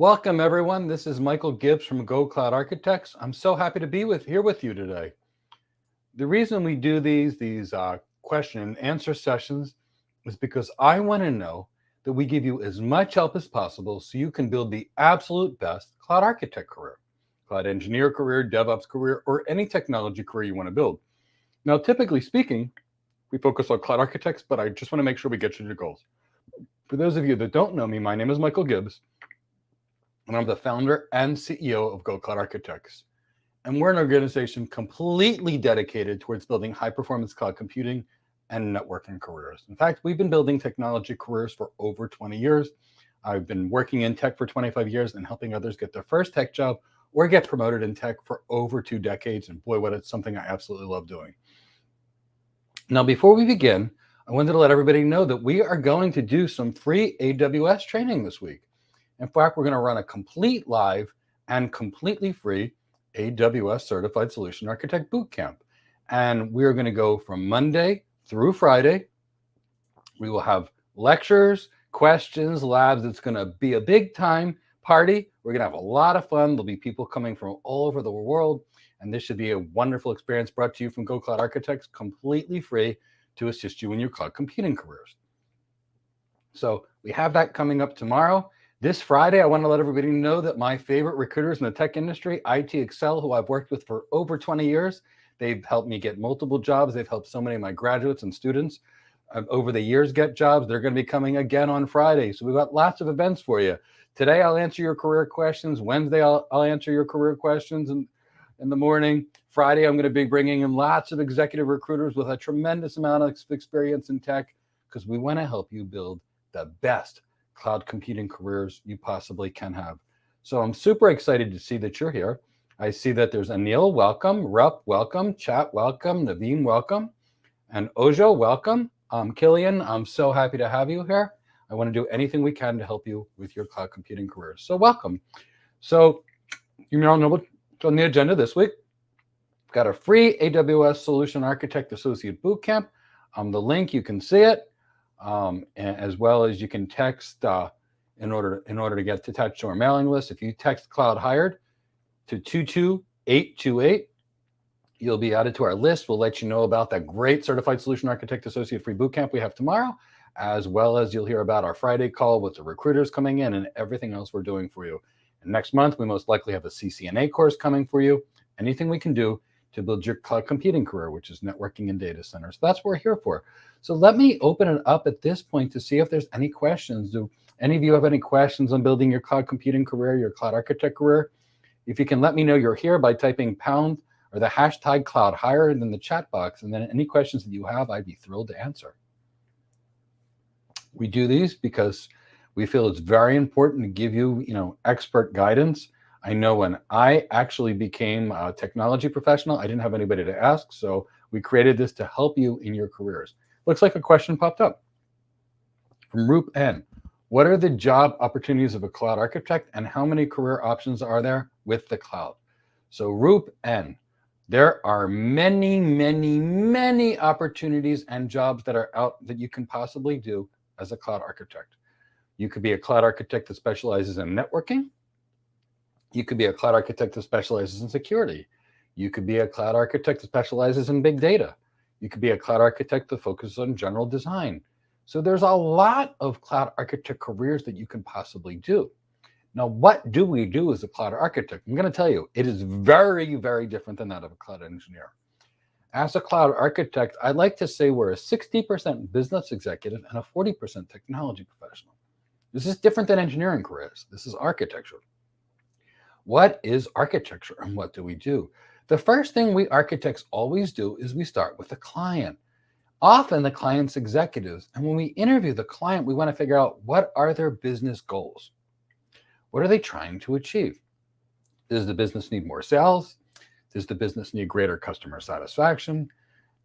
Welcome, everyone. This is Michael Gibbs from Go Cloud Architects. I'm so happy to be here with you today. The reason we do these question and answer sessions is because I want to know that we give you as much help as possible so you can build the absolute best cloud architect career, cloud engineer career, DevOps career, or any technology career you want to build. Now, typically speaking, we focus on cloud architects, but I just want to make sure we get you to your goals. For those of you that don't know me, my name is Michael Gibbs, and I'm the founder and CEO of Go Cloud Architects. And we're an organization completely dedicated towards building high-performance cloud computing and networking careers. In fact, we've been building technology careers for over 20 years. I've been working in tech for 25 years and helping others get their first tech job or get promoted in tech for over 2 decades. And boy, what it's something I absolutely love doing. Now, before we begin, I wanted to let everybody know that we are going to do some free AWS training this week. In fact, we're going to run a complete live and completely free AWS Certified Solution Architect Bootcamp. And we're going to go from Monday through Friday. We will have lectures, questions, labs. It's going to be a big time party. We're going to have a lot of fun. There'll be people coming from all over the world. And this should be a wonderful experience brought to you from Go Cloud Architects, completely free to assist you in your cloud computing careers. So we have that coming up tomorrow. This Friday, I want to let everybody know that my favorite recruiters in the tech industry, IT Excel, who I've worked with for over 20 years, they've helped me get multiple jobs. They've helped so many of my graduates and students over the years get jobs. They're going to be coming again on Friday. So we've got lots of events for you. Today, I'll answer your career questions. Wednesday, I'll answer your career questions in the morning. Friday, I'm going to be bringing in lots of executive recruiters with a tremendous amount of experience in tech because we want to help you build the best cloud computing careers you possibly can have. So I'm super excited to see that you're here. I see that there's Anil, welcome, Rup, welcome, Chat, welcome, Naveen, welcome, and Ojo, welcome. Killian, I'm so happy to have you here. I want to do anything we can to help you with your cloud computing career. So welcome. So you all know what's on the agenda this week. We've got a free AWS Solution Architect Associate Bootcamp. The link, you can see it, as well as you can text in order to get attached to our mailing list. If you text Cloud Hired to 22828, you'll be added to our list. We'll let you know about that great Certified Solution Architect Associate free bootcamp we have tomorrow, as well as you'll hear about our Friday call with the recruiters coming in and everything else we're doing for you. And next month, we most likely have a CCNA course coming for you. Anything we can do to build your cloud computing career, which is networking and data centers. That's what we're here for. So let me open it up at this point to see if there's any questions. Do any of you have any questions on building your cloud computing career, your cloud architect career? If you can let me know you're here by typing pound or the hashtag cloud hired in the chat box, and then any questions that you have, I'd be thrilled to answer. We do these because we feel it's very important to give you, expert guidance. I know when I actually became a technology professional, I didn't have anybody to ask, so we created this to help you in your careers. Looks like a question popped up from Roop N. What are the job opportunities of a cloud architect and how many career options are there with the cloud? So Roop N, there are many, many, many opportunities and jobs that are out that you can possibly do as a cloud architect. You could be a cloud architect that specializes in networking. You could be a cloud architect that specializes in security. You could be a cloud architect that specializes in big data. You could be a cloud architect that focuses on general design. So there's a lot of cloud architect careers that you can possibly do. Now, what do we do as a cloud architect? I'm going to tell you, it is very, very different than that of a cloud engineer. As a cloud architect, I'd like to say we're a 60% business executive and a 40% technology professional. This is different than engineering careers. This is architecture. What is architecture and what do we do? The first thing we architects always do is we start with the client, often the client's executives. And when we interview the client, we want to figure out what are their business goals? What are they trying to achieve? Does the business need more sales? Does the business need greater customer satisfaction?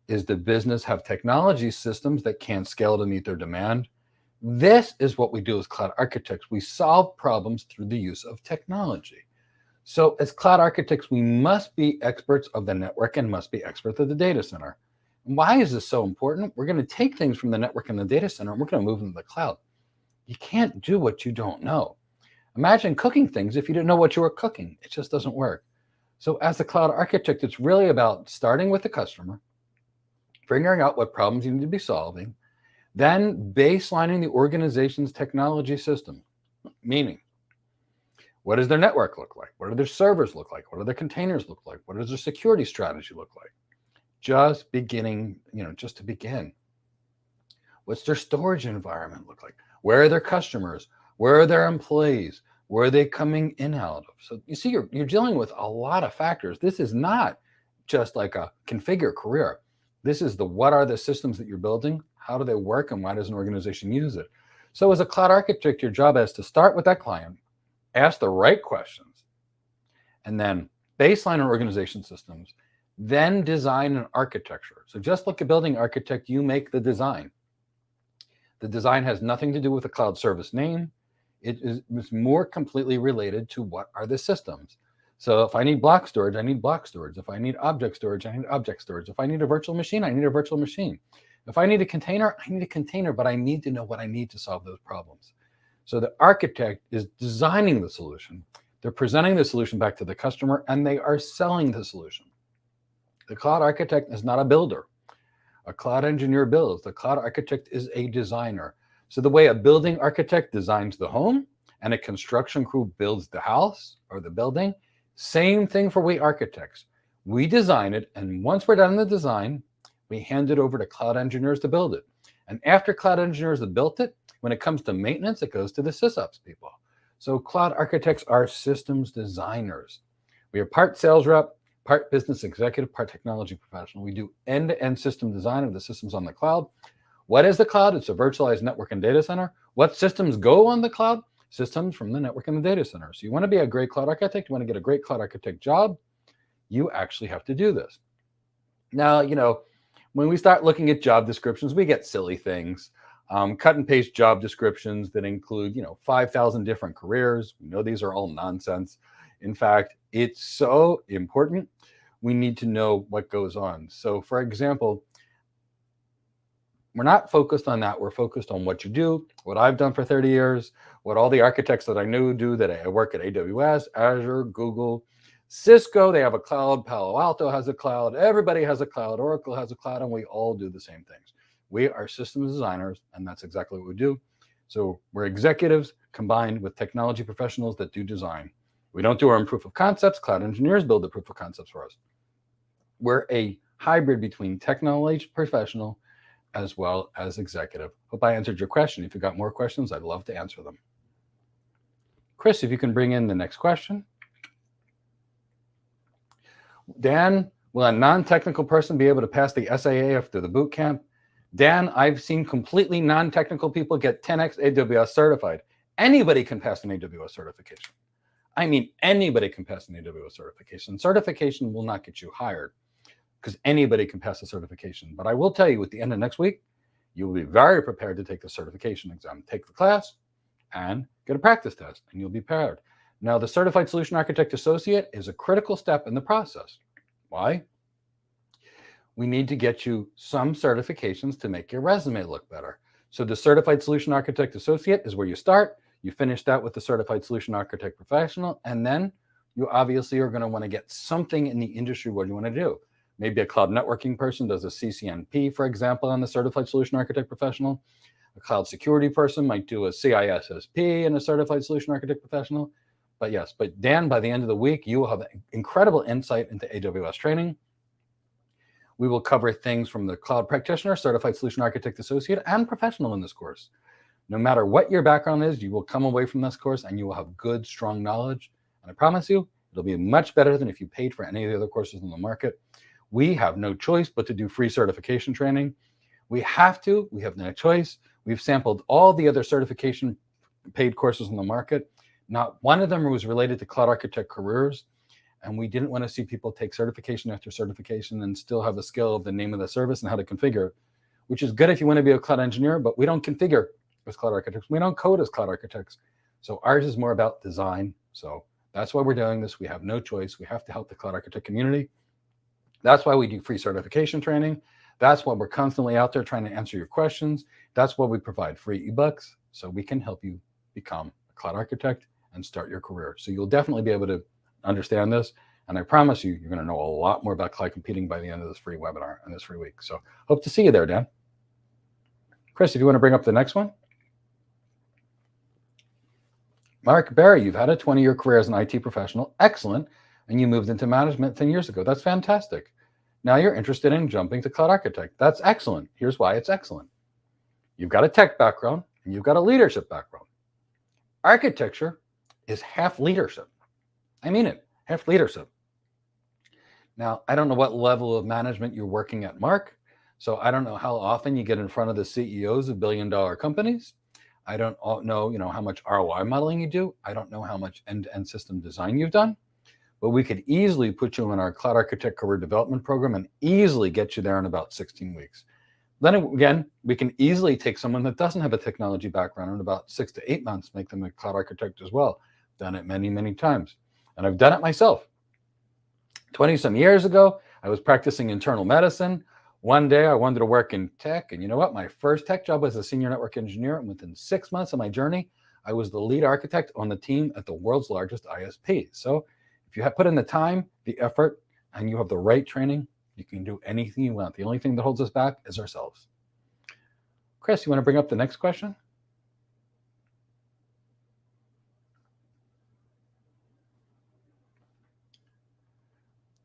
Does the business have technology systems that can't scale to meet their demand? This is what we do as cloud architects. We solve problems through the use of technology. So as cloud architects, we must be experts of the network and must be experts of the data center. And why is this so important? We're going to take things from the network and the data center and we're going to move them to the cloud. You can't do what you don't know. Imagine cooking things if you didn't know what you were cooking. It just doesn't work. So as a cloud architect, it's really about starting with the customer, figuring out what problems you need to be solving, then baselining the organization's technology system, meaning what does their network look like? What do their servers look like? What do their containers look like? What does their security strategy look like? Just beginning, just to begin. What's their storage environment look like? Where are their customers? Where are their employees? Where are they coming in out of? So you see, you're dealing with a lot of factors. This is not just like a configure career. This is what are the systems that you're building? How do they work? And why does an organization use it? So as a cloud architect, your job is to start with that client, ask the right questions, and then baseline our organization systems, then design an architecture. So just like a building architect, you make the design. The design has nothing to do with the cloud service name. It is more completely related to what are the systems. So if I need block storage, I need block storage. If I need object storage, I need object storage. If I need a virtual machine, I need a virtual machine. If I need a container, I need a container, but I need to know what I need to solve those problems. So the architect is designing the solution. They're presenting the solution back to the customer, and they are selling the solution. The cloud architect is not a builder. A cloud engineer builds. The cloud architect is a designer. So the way a building architect designs the home and a construction crew builds the house or the building, same thing for we architects. We design it, and once we're done in the design, we hand it over to cloud engineers to build it. And after cloud engineers have built it, when it comes to maintenance, it goes to the sysops people. So cloud architects are systems designers. We are part sales rep, part business executive, part technology professional. We do end-to-end system design of the systems on the cloud. What is the cloud? It's a virtualized network and data center. What systems go on the cloud? Systems from the network and the data center. So you want to be a great cloud architect, you want to get a great cloud architect job, you actually have to do this. Now, when we start looking at job descriptions, we get silly things. Cut and paste job descriptions that include, 5,000 different careers. We know these are all nonsense. In fact, it's so important. We need to know what goes on. So for example, we're not focused on that. We're focused on what you do, what I've done for 30 years, what all the architects that I knew do, that I work at AWS, Azure, Google, Cisco, they have a cloud, Palo Alto has a cloud, everybody has a cloud, Oracle has a cloud, and we all do the same things. We are systems designers, and that's exactly what we do. So we're executives combined with technology professionals that do design. We don't do our own proof of concepts. Cloud engineers build the proof of concepts for us. We're a hybrid between technology professional as well as executive. Hope I answered your question. If you've got more questions, I'd love to answer them. Chris, if you can bring in the next question. Dan, will a non-technical person be able to pass the SAA after the boot camp? Dan, I've seen completely non-technical people get 10x AWS certified. Anybody can pass an AWS certification. I mean, anybody can pass an AWS certification. Certification will not get you hired because anybody can pass a certification. But I will tell you, at the end of next week, you will be very prepared to take the certification exam. Take the class and get a practice test, and you'll be prepared. Now, the Certified Solution Architect Associate is a critical step in the process. Why? We need to get you some certifications to make your resume look better. So the Certified Solution Architect Associate is where you start. You finish that with the Certified Solution Architect Professional, and then you obviously are going to want to get something in the industry. What do you want to do? Maybe a cloud networking person does a CCNP, for example, on the Certified Solution Architect Professional. A cloud security person might do a CISSP and a Certified Solution Architect Professional. But yes, but Dan, by the end of the week, you will have incredible insight into AWS training. We will cover things from the cloud practitioner, Certified Solution Architect Associate, and professional in this course. No matter what your background is, you will come away from this course and you will have good, strong knowledge. And I promise you, it'll be much better than if you paid for any of the other courses in the market. We have no choice but to do free certification training. We have no choice. We've sampled all the other certification paid courses in the market. Not one of them was related to cloud architect careers. And we didn't want to see people take certification after certification and still have the skill of the name of the service and how to configure, which is good if you want to be a cloud engineer, but we don't configure as cloud architects. We don't code as cloud architects. So ours is more about design. So that's why we're doing this. We have no choice. We have to help the cloud architect community. That's why we do free certification training. That's why we're constantly out there trying to answer your questions. That's why we provide free ebooks so we can help you become a cloud architect and start your career. So you'll definitely be able to understand this. And I promise you, you're going to know a lot more about cloud computing by the end of this free webinar and this free week. So hope to see you there, Dan. Chris, if you want to bring up the next one. Mark Barry, you've had a 20-year career as an IT professional. Excellent. And you moved into management 10 years ago. That's fantastic. Now you're interested in jumping to cloud architect. That's excellent. Here's why it's excellent. You've got a tech background and you've got a leadership background. Architecture is half leadership. I mean it, half leadership. Now, I don't know what level of management you're working at, Mark. So I don't know how often you get in front of the CEOs of billion-dollar companies. I don't know, how much ROI modeling you do. I don't know how much end-to-end system design you've done. But we could easily put you in our Cloud Architect Career Development Program and easily get you there in about 16 weeks. Then again, we can easily take someone that doesn't have a technology background in about 6 to 8 months, make them a cloud architect as well. Done it many, many times. And I've done it myself. 20-some years ago, I was practicing internal medicine. One day I wanted to work in tech. And you know what? My first tech job was a senior network engineer. And within 6 months of my journey, I was the lead architect on the team at the world's largest ISP. So if you have put in the time, the effort, and you have the right training, you can do anything you want. The only thing that holds us back is ourselves. Chris, you want to bring up the next question?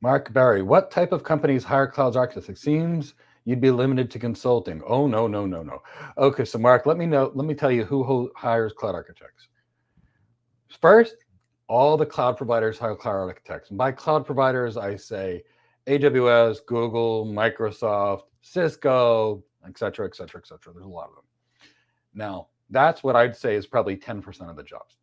Mark Barry, what type of companies hire cloud architects? It seems you'd be limited to consulting. Oh, no, no, no, no. Okay, so Mark, let me tell you who hires cloud architects. First, all the cloud providers hire cloud architects. And by cloud providers, I say AWS, Google, Microsoft, Cisco, et cetera, et cetera, et cetera. There's a lot of them. Now, that's what I'd say is probably 10% of the jobs.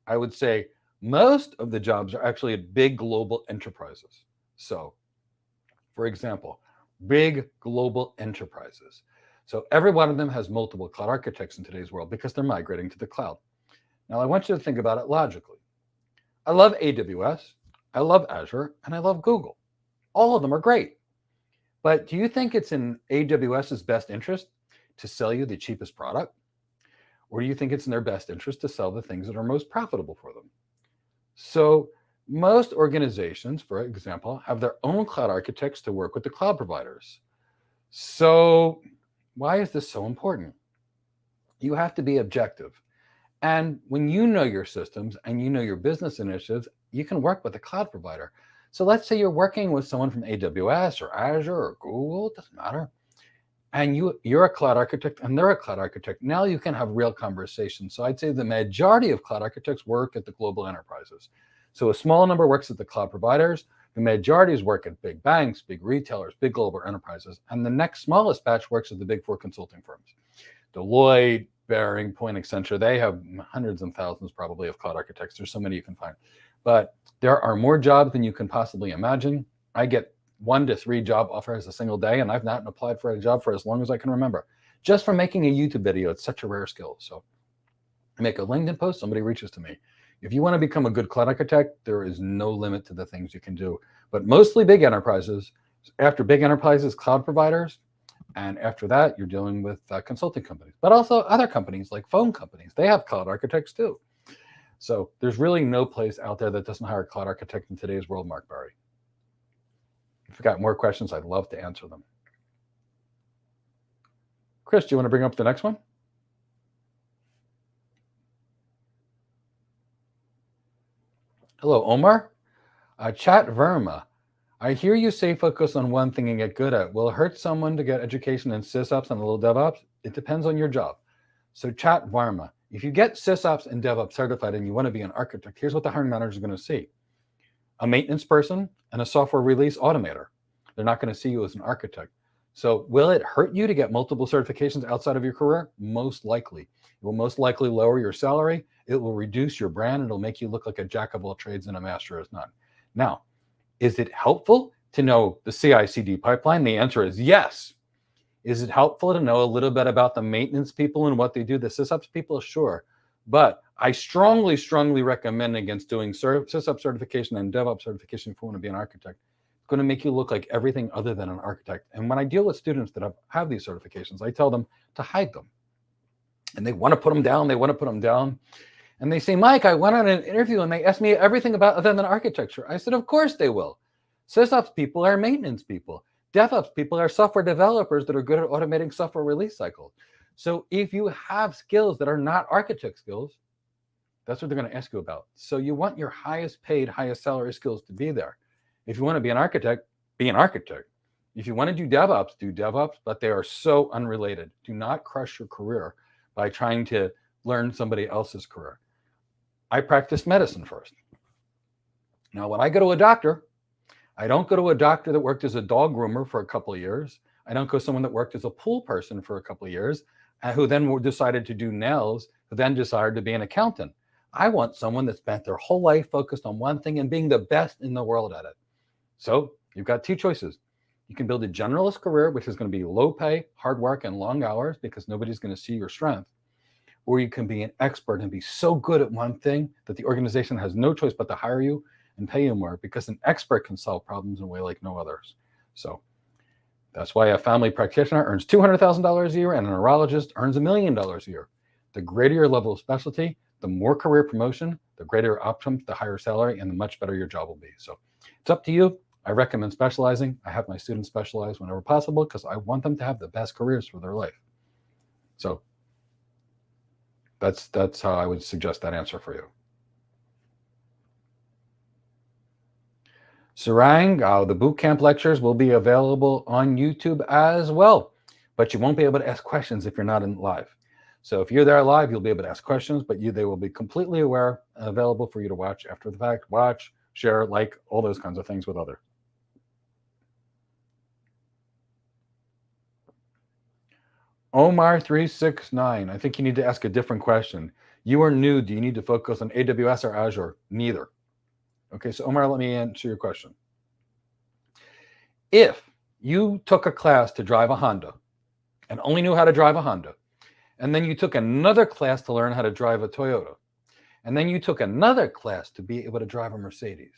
I would say most of the jobs are actually at big global enterprises. So, for example, big global enterprises. So every one of them has multiple cloud architects in today's world because they're migrating to the cloud. Now, I want you to think about it logically. I love AWS, I love Azure, and I love Google. All of them are great. But do you think it's in AWS's best interest to sell you the cheapest product? Or do you think it's in their best interest to sell the things that are most profitable for them? So most organizations, for example, have their own cloud architects to work with the cloud providers. So why is this so important? You have to be objective. And when you know your systems and you know your business initiatives, you can work with a cloud provider. So let's say you're working with someone from AWS or Azure or Google, it doesn't matter. And you're a cloud architect and they're a cloud architect. Now you can have real conversations. So I'd say the majority of cloud architects work at the global enterprises. So a small number works at the cloud providers. The majorities work at big banks, big retailers, big global enterprises. And the next smallest batch works at the big 4 consulting firms. Deloitte, Bearing, Point, Accenture, they have hundreds and thousands probably of cloud architects. There's so many you can find. But there are more jobs than you can possibly imagine. I get 1 to 3 job offers a single day, and I've not applied for a job for as long as I can remember. Just from making a YouTube video, it's such a rare skill. So I make a LinkedIn post, somebody reaches to me. If you want to become a good cloud architect, there is no limit to the things you can do. But mostly big enterprises, after big enterprises, cloud providers, and after that, you're dealing with consulting companies, but also other companies like phone companies. They have cloud architects too. So there's really no place out there that doesn't hire a cloud architect in today's world, Mark Barry. If you've got more questions, I'd love to answer them. Chris, do you want to bring up the next one? Hello, Omar. Chat Verma. I hear you say focus on one thing and get good at. Will it hurt someone to get education in sysops and a little DevOps? It depends on your job. So Chat Varma, if you get sysops and DevOps certified and you want to be an architect, here's what the hiring manager is going to see. A maintenance person and a software release automator. They're not going to see you as an architect. So will it hurt you to get multiple certifications outside of your career? Most likely. It will most likely lower your salary. It will reduce your brand. It'll make you look like a jack of all trades and a master of none. Now, is it helpful to know the CICD pipeline? The answer is yes. Is it helpful to know a little bit about the maintenance people and what they do, the sysops people? Sure. But I strongly, strongly recommend against doing sysops certification and DevOps certification if you want to be an architect. It's going to make you look like everything other than an architect. And when I deal with students that have these certifications, I tell them to hide them. And they want to put them down. They want to put them down. And they say, Mike, I went on an interview and they asked me everything about other than architecture. I said, of course they will. SysOps people are maintenance people. DevOps people are software developers that are good at automating software release cycles. So if you have skills that are not architect skills, that's what they're going to ask you about. So you want your highest paid, highest salary skills to be there. If you want to be an architect, be an architect. If you want to do DevOps, but they are so unrelated. Do not crush your career by trying to learn somebody else's career. I practiced medicine first. Now, when I go to a doctor, I don't go to a doctor that worked as a dog groomer for a couple of years. I don't go to someone that worked as a pool person for a couple of years, who then decided to do nails, who then decided to be an accountant. I want someone that spent their whole life focused on one thing and being the best in the world at it. So you've got two choices. You can build a generalist career, which is going to be low pay, hard work, and long hours because nobody's going to see your strength. Or you can be an expert and be so good at one thing that the organization has no choice but to hire you and pay you more because an expert can solve problems in a way like no others. So that's why a family practitioner earns $200,000 a year and a neurologist earns $1 million a year. The greater your level of specialty, the more career promotion, the greater your outcomes, the higher salary, and the much better your job will be. So it's up to you. I recommend specializing. I have my students specialize whenever possible because I want them to have the best careers for their life. So that's how I would suggest that answer for you. Sarang, the bootcamp lectures will be available on YouTube as well, but you won't be able to ask questions if you're not in live. So if you're there live, you'll be able to ask questions, but they will be completely aware and available for you to watch after the fact, watch, share, like, all those kinds of things with others. Omar369, I think you need to ask a different question. You are new. Do you need to focus on AWS or Azure? Neither. Okay, so Omar, let me answer your question. If you took a class to drive a Honda and only knew how to drive a Honda, and then you took another class to learn how to drive a Toyota, and then you took another class to be able to drive a Mercedes,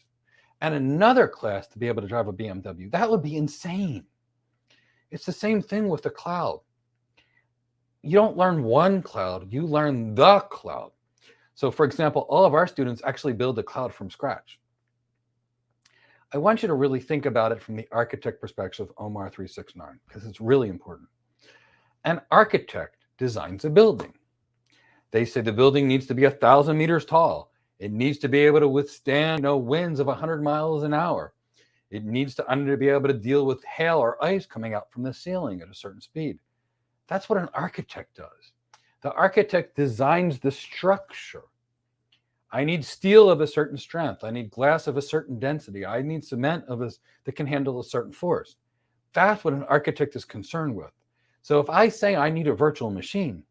and another class to be able to drive a BMW, that would be insane. It's the same thing with the cloud. You don't learn one cloud, you learn the cloud. So for example, all of our students actually build the cloud from scratch. I want you to really think about it from the architect perspective, Omar369, because it's really important. An architect designs a building. They say the building needs to be 1,000 meters tall. It needs to be able to withstand winds of 100 miles an hour. It needs to be able to deal with hail or ice coming out from the ceiling at a certain speed. That's what an architect does. The architect designs the structure. I need steel of a certain strength. I need glass of a certain density. I need cement that can handle a certain force. That's what an architect is concerned with. So if I say I need a virtual machine,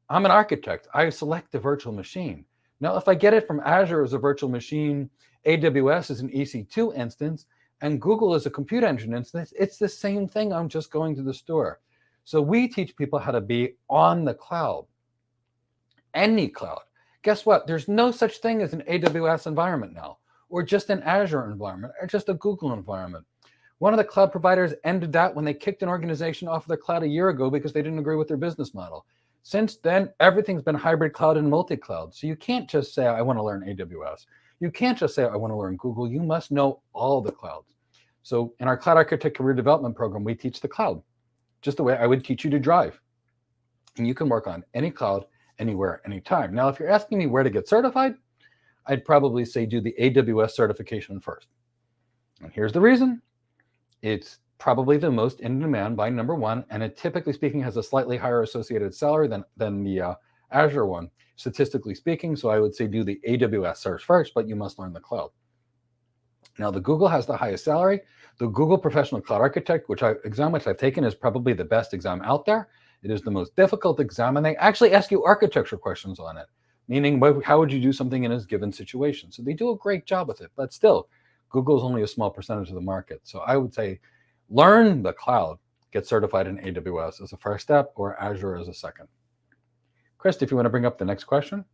I'm an architect. I select the virtual machine. Now, if I get it from Azure as a virtual machine, AWS as an EC2 instance, and Google as a compute engine instance, it's the same thing. I'm just going to the store. So we teach people how to be on the cloud, any cloud. Guess what? There's no such thing as an AWS environment now, or just an Azure environment, or just a Google environment. One of the cloud providers ended that when they kicked an organization off of the cloud a year ago because they didn't agree with their business model. Since then, everything's been hybrid cloud and multi-cloud. So you can't just say, I want to learn AWS. You can't just say, I want to learn Google. You must know all the clouds. So in our Cloud Architect Career Development Program, we teach the cloud, just the way I would teach you to drive. And you can work on any cloud, anywhere, anytime. Now, if you're asking me where to get certified, I'd probably say do the AWS certification first. And here's the reason. It's probably the most in demand by number one, and it typically speaking has a slightly higher associated salary than the Azure one, statistically speaking. So I would say do the AWS search first, but you must learn the cloud. Now, the Google has the highest salary. The Google Professional Cloud Architect, exam which I've taken, is probably the best exam out there. It is the most difficult exam, and they actually ask you architecture questions on it, meaning how would you do something in a given situation? So they do a great job with it, but still, Google is only a small percentage of the market. So I would say learn the cloud, get certified in AWS as a first step, or Azure as a second. Chris, if you want to bring up the next question.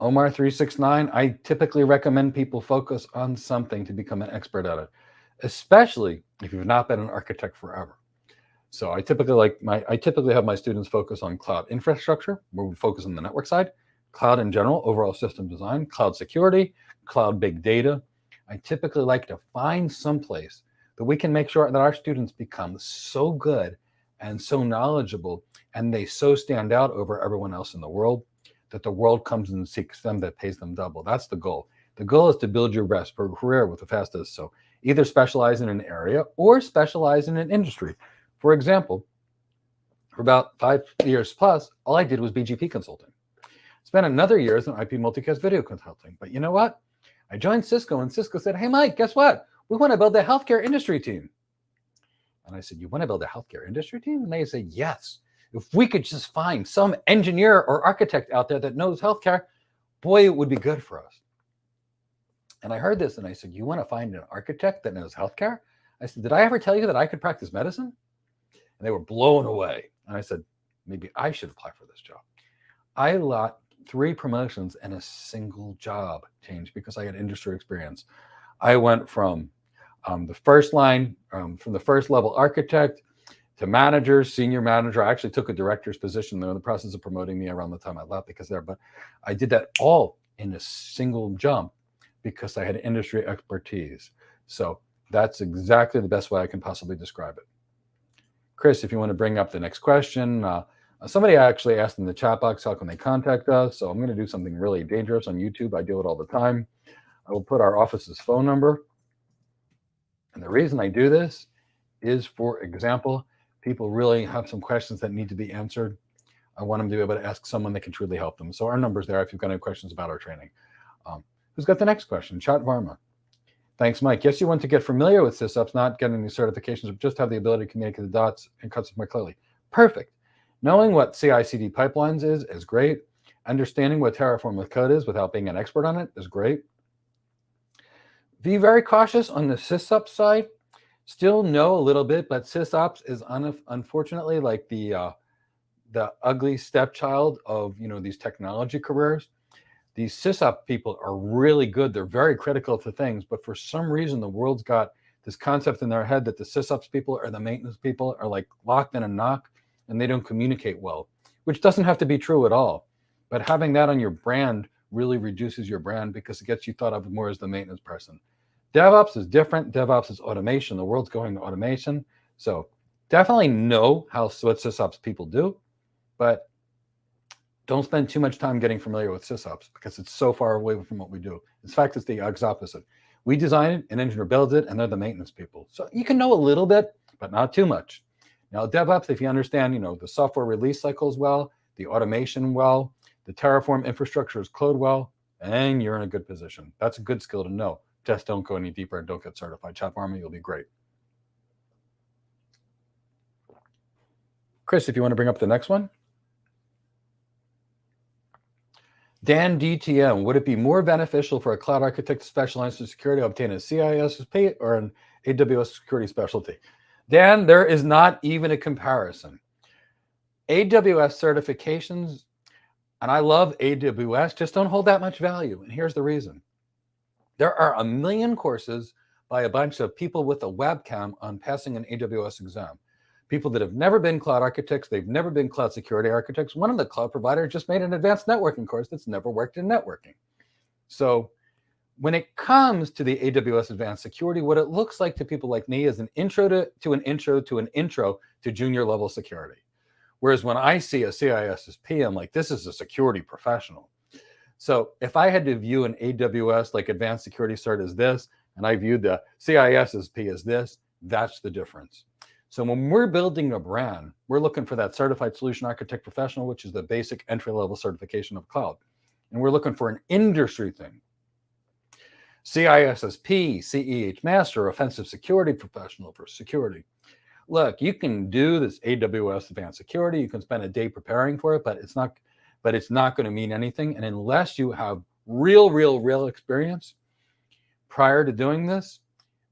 Omar369, I typically recommend people focus on something to become an expert at it, especially if you've not been an architect forever. So I typically have my students focus on cloud infrastructure, where we focus on the network side, cloud in general, overall system design, cloud security, cloud big data. I typically like to find someplace that we can make sure that our students become so good and so knowledgeable, and they so stand out over everyone else in the world that the world comes and seeks them, that pays them double. That's the goal. The goal is to build your best career with the fastest. So either specialize in an area or specialize in an industry. For example, for about 5 years plus, all I did was BGP consulting. Spent another year as an IP multicast video consulting. But you know what? I joined Cisco, and Cisco said, hey, Mike, guess what? We want to build a healthcare industry team. And I said, you want to build a healthcare industry team? And they said, yes. If we could just find some engineer or architect out there that knows healthcare, boy, it would be good for us. And I heard this, and I said, you want to find an architect that knows healthcare? I said, did I ever tell you that I could practice medicine? And they were blown away. And I said, maybe I should apply for this job. I got 3 promotions and a single job change because I had industry experience. I went from the first line, from the first level architect to manager, senior manager. I actually took a director's position. They're in the process of promoting me around the time I left because but I did that all in a single jump because I had industry expertise. So that's exactly the best way I can possibly describe it. Chris, if you want to bring up the next question, somebody actually asked in the chat box, how can they contact us? So I'm going to do something really dangerous on YouTube. I do it all the time. I will put our office's phone number. And the reason I do this is, for example, people really have some questions that need to be answered. I want them to be able to ask someone that can truly help them. So our number's there if you've got any questions about our training. Who's got the next question? Chat Varma. Thanks, Mike. Yes, you want to get familiar with sysops, not getting any certifications, but just have the ability to communicate the dots and cuts more clearly. Perfect. Knowing what CICD pipelines is great. Understanding what Terraform with code is without being an expert on it is great. Be very cautious on the sysops side. Still know a little bit, but sysops is unfortunately like the ugly stepchild of these technology careers. These sysop people are really good. They're very critical to things, but for some reason, the world's got this concept in their head that the sysops people or the maintenance people are like locked in a knock and they don't communicate well, which doesn't have to be true at all. But having that on your brand really reduces your brand because it gets you thought of more as the maintenance person. DevOps is different. DevOps is automation. The world's going to automation. So definitely know what sysops people do, but don't spend too much time getting familiar with sysops because it's so far away from what we do. In fact, it's the exact opposite. We design it, an engineer builds it, and they're the maintenance people. So you can know a little bit, but not too much. Now, DevOps, if you understand, the software release cycles well, the automation well, the Terraform infrastructure is code well, and you're in a good position. That's a good skill to know. Just don't go any deeper and don't get certified. Chat Farmer, you'll be great. Chris, if you want to bring up the next one. Dan DTM, would it be more beneficial for a cloud architect to specialize in security to obtain a CISSP or an AWS security specialty? Dan, there is not even a comparison. AWS certifications, and I love AWS, just don't hold that much value. And here's the reason. There are 1 million courses by a bunch of people with a webcam on passing an AWS exam. People that have never been cloud architects, they've never been cloud security architects. One of the cloud providers just made an advanced networking course that's never worked in networking. So when it comes to the AWS advanced security, what it looks like to people like me is an intro to an intro to an intro to junior level security. Whereas when I see a CISSP, I'm like, this is a security professional. So if I had to view an AWS like advanced security cert as this, and I viewed the CISSP as this, that's the difference. So when we're building a brand, we're looking for that certified solution architect professional, which is the basic entry-level certification of cloud. And we're looking for an industry thing. CISSP, CEH master, offensive security professional for security. Look, you can do this AWS advanced security. You can spend a day preparing for it, but it's not going to mean anything. And unless you have real experience prior to doing this,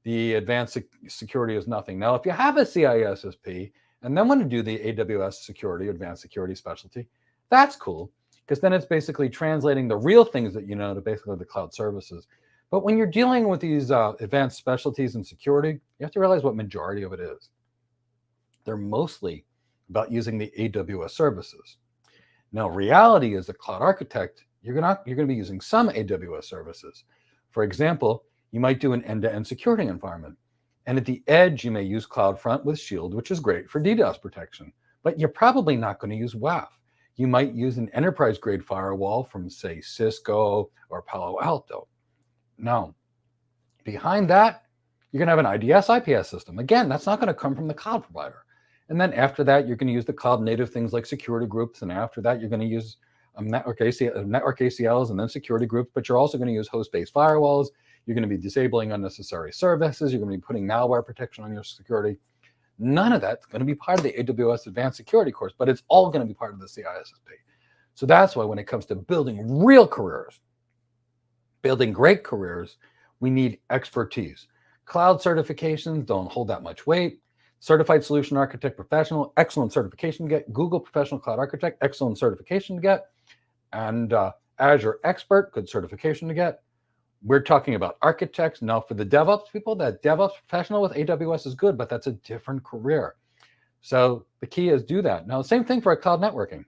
the advanced security is nothing. Now, if you have a CISSP and then want to do the AWS security, advanced security specialty, that's cool, because then it's basically translating the real things that you know to basically the cloud services. But when you're dealing with these advanced specialties in security, you have to realize what majority of it is. They're mostly about using the AWS services. Now, reality as a cloud architect, you're going to be using some AWS services. For example, you might do an end-to-end security environment. And at the edge, you may use CloudFront with Shield, which is great for DDoS protection. But you're probably not going to use WAF. You might use an enterprise-grade firewall from, say, Cisco or Palo Alto. Now, behind that, you're going to have an IDS IPS system. Again, that's not going to come from the cloud provider. And then after that, you're going to use the cloud native things like security groups. And after that, you're going to use network ACLs and then security groups. But you're also going to use host-based firewalls. You're going to be disabling unnecessary services. You're going to be putting malware protection on your security. None of that's going to be part of the AWS Advanced Security course, but it's all going to be part of the CISSP. So that's why when it comes to building real careers, building great careers, we need expertise. Cloud certifications don't hold that much weight. Certified Solution Architect Professional, excellent certification to get. Google Professional Cloud Architect, excellent certification to get. And Azure Expert, good certification to get. We're talking about architects. Now for the DevOps people, that DevOps professional with AWS is good, but that's a different career. So the key is do that. Now, same thing for cloud networking.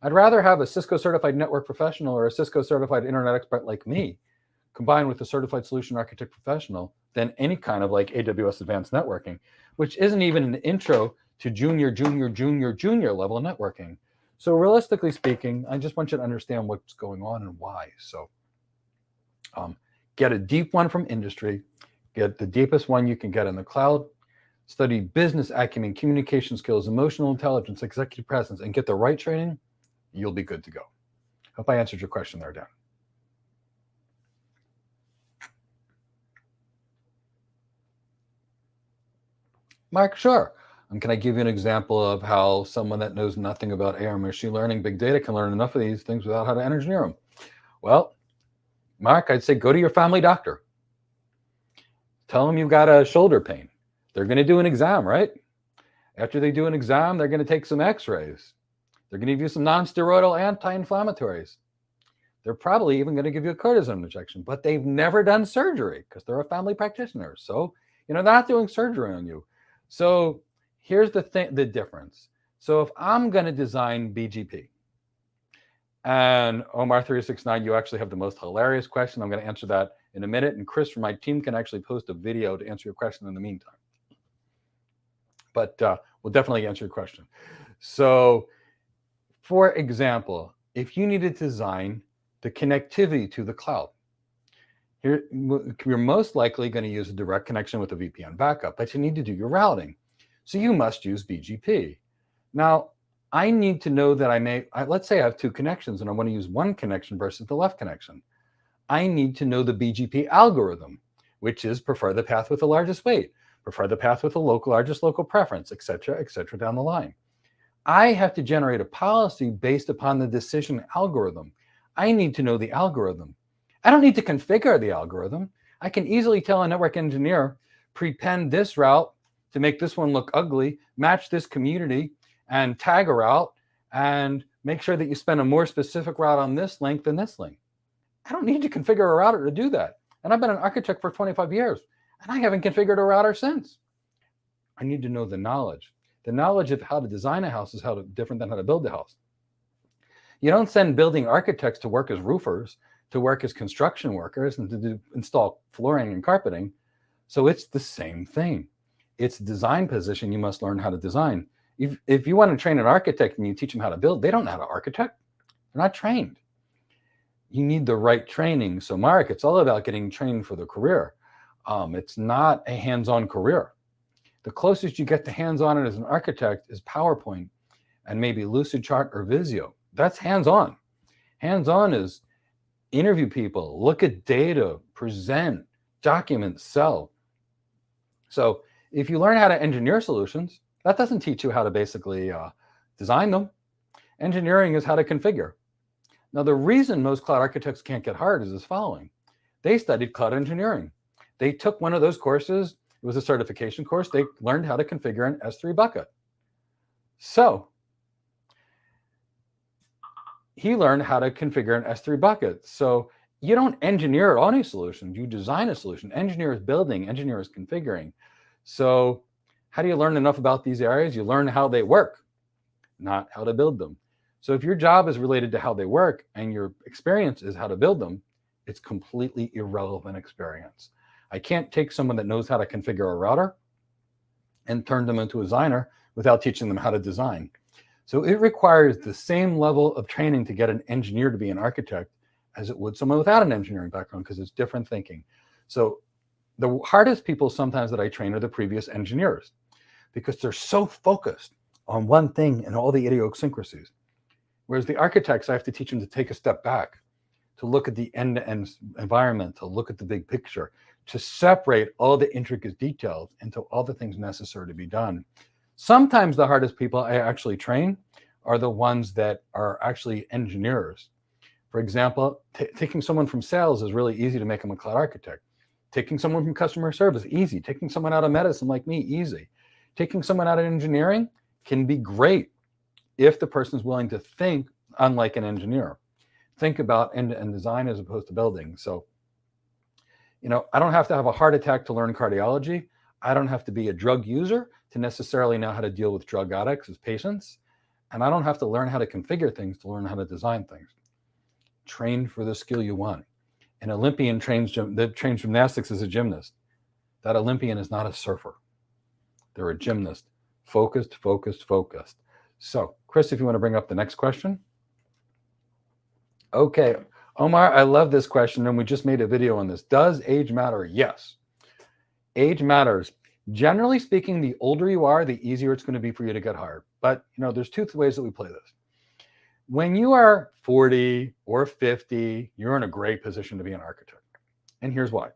I'd rather have a Cisco certified network professional or a Cisco certified internet expert like me combined with a certified solution architect professional than any kind of like AWS advanced networking, which isn't even an intro to junior level networking. So realistically speaking, I just want you to understand what's going on and why. So get a deep one from industry, get the deepest one you can get in the cloud, study business acumen, communication skills, emotional intelligence, executive presence, and get the right training, you'll be good to go. Hope I answered your question there, Dan. Mark, sure. Can I give you an example of how someone that knows nothing about AI, machine learning, big data can learn enough of these things without how to engineer them? Well, Mark, I'd say go to your family doctor. Tell them you've got a shoulder pain. They're going to do an exam, right? After they do an exam, they're going to take some x-rays. They're going to give you some non-steroidal anti-inflammatories. They're probably even going to give you a cortisone injection, but they've never done surgery because they're a family practitioner. So, they're not doing surgery on you. So here's the difference. So if I'm going to design BGP, and Omar369, you actually have the most hilarious question. I'm going to answer that in a minute. And Chris from my team can actually post a video to answer your question in the meantime. But we'll definitely answer your question. So for example, if you need to design the connectivity to the cloud, here, you're most likely going to use a direct connection with a VPN backup, but you need to do your routing. So you must use BGP. Now, I need to know that let's say I have two connections and I want to use one connection versus the left connection. I need to know the BGP algorithm, which is prefer the path with the largest weight, prefer the path with the largest local preference, et cetera down the line. I have to generate a policy based upon the decision algorithm. I need to know the algorithm. I don't need to configure the algorithm. I can easily tell a network engineer, prepend this route to make this one look ugly, match this community, and tag a route, and make sure that you spend a more specific route on this link than this link. I don't need to configure a router to do that. And I've been an architect for 25 years, and I haven't configured a router since. I need to know the knowledge. The knowledge of how to design a house is different than how to build a house. You don't send building architects to work as roofers, to work as construction workers, and to install flooring and carpeting. So it's the same thing. It's design position. You must learn how to design. If you want to train an architect and you teach them how to build, they don't know how to architect. They're not trained. You need the right training. So Mark, it's all about getting trained for the career. It's not a hands-on career. The closest you get to hands-on as an architect is PowerPoint and maybe Lucidchart or Visio. That's hands-on. Hands-on is interview people, look at data, present, document, sell. So if you learn how to engineer solutions, that doesn't teach you how to basically design them. Engineering is how to configure. Now, the reason most cloud architects can't get hired is as following. They studied cloud engineering. They took one of those courses. It was a certification course. They learned how to configure an S3 bucket. So he learned how to configure an S3 bucket. So you don't engineer any solution. You design a solution. Engineer is building. Engineer is configuring. So How do you learn enough about these areas? You learn how they work, not how to build them. So if your job is related to how they work and your experience is how to build them, it's completely irrelevant experience. I can't take someone that knows how to configure a router and turn them into a designer without teaching them how to design. So it requires the same level of training to get an engineer to be an architect as it would someone without an engineering background, because it's different thinking. So the hardest people sometimes that I train are the previous engineers, because they're so focused on one thing and all the idiosyncrasies. Whereas the architects, I have to teach them to take a step back, to look at the end-to-end environment, to look at the big picture, to separate all the intricate details into all the things necessary to be done. Sometimes the hardest people I actually train are the ones that are actually engineers. For example, taking someone from sales is really easy to make them a cloud architect. Taking someone from customer service, easy. Taking someone out of medicine like me, easy. Taking someone out of engineering can be great if the person is willing to think unlike an engineer. Think about end-to-end design as opposed to building. So, I don't have to have a heart attack to learn cardiology. I don't have to be a drug user to necessarily know how to deal with drug addicts as patients. And I don't have to learn how to configure things to learn how to design things. Train for the skill you want. An Olympian trains gymnastics as a gymnast. That Olympian is not a surfer. They're a gymnast. Focused, focused, focused. So, Chris, if you want to bring up the next question. Okay, Omar, I love this question, and we just made a video on this. Does age matter? Yes. Age matters. Generally speaking, the older you are, the easier it's going to be for you to get hired. But, there's two ways that we play this. When you are 40 or 50, you're in a great position to be an architect. And here's why.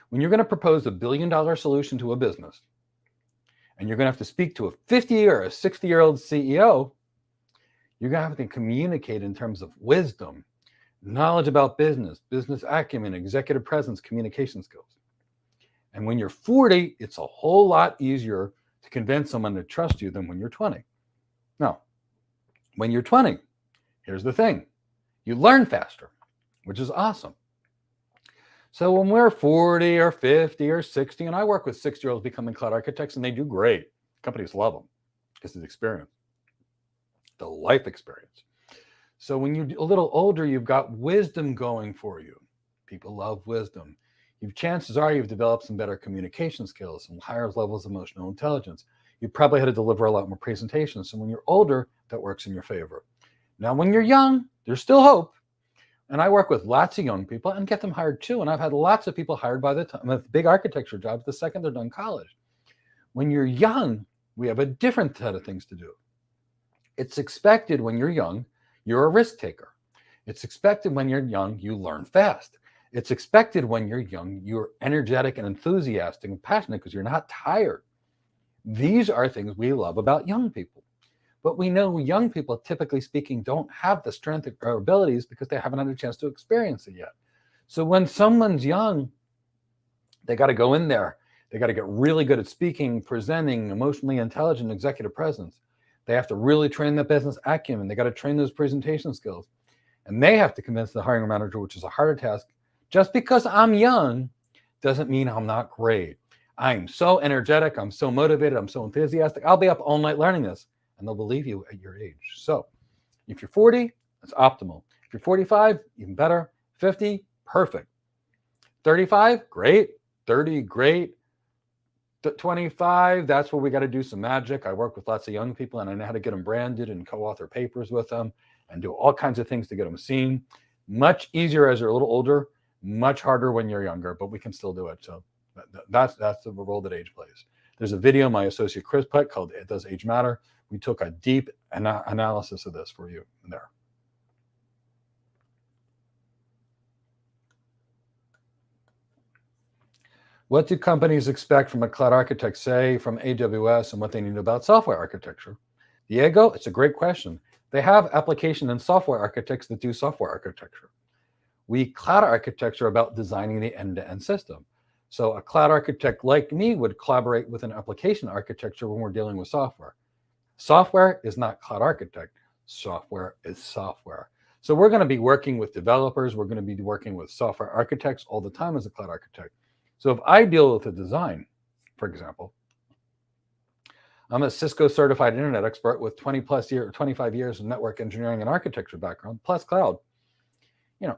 When you're going to propose $1 billion solution to a business, and you're going to have to speak to a 50 or a 60-year-old CEO, you're going to have to communicate in terms of wisdom, knowledge about business acumen, executive presence, communication skills. And when you're 40, it's a whole lot easier to convince someone to trust you than when you're 20. Now, when you're 20, here's the thing. You learn faster, which is awesome. So when we're 40 or 50 or 60, and I work with 60-year-olds becoming cloud architects, and they do great. Companies love them because of the experience, the life experience. So when you're a little older, you've got wisdom going for you. People love wisdom. Chances are you've developed some better communication skills, some higher levels of emotional intelligence. You probably had to deliver a lot more presentations. So when you're older, that works in your favor. Now, when you're young, there's still hope. And I work with lots of young people and get them hired too. And I've had lots of people hired by the time with big architecture jobs the second they're done college. When you're young, we have a different set of things to do. It's expected when you're young, you're a risk taker. It's expected when you're young, you learn fast. It's expected when you're young, you're energetic and enthusiastic and passionate because you're not tired. These are things we love about young people. But we know young people, typically speaking, don't have the strength or abilities because they haven't had a chance to experience it yet. So when someone's young, they got to go in there. They got to get really good at speaking, presenting, emotionally intelligent, executive presence. They have to really train the business acumen. They got to train those presentation skills. And they have to convince the hiring manager, which is a harder task. Just because I'm young doesn't mean I'm not great. I'm so energetic. I'm so motivated. I'm so enthusiastic. I'll be up all night learning this. And they'll believe you at your age. So if you're 40, that's optimal. If you're 45, even better. 50, perfect. 35, great. 30, great. 25, that's where we got to do some magic. I work with lots of young people, and I know how to get them branded and co-author papers with them and do all kinds of things to get them seen. Much easier as you're a little older, much harder when you're younger, but we can still do it. So that's the role that age plays. There's a video my associate Chris put called Does Age Matter? We took a deep analysis of this for you there. What do companies expect from a cloud architect, say from AWS, and what they need about software architecture? Diego, it's a great question. They have application and software architects that do software architecture. We cloud architects are about designing the end-to-end system. So a cloud architect like me would collaborate with an application architecture when we're dealing with software. Software is not cloud architect. Software is software. So we're going to be working with developers. We're going to be working with software architects all the time as a cloud architect. So if I deal with a design, for example, I'm a Cisco certified internet expert with 25 years of network engineering and architecture background, plus cloud.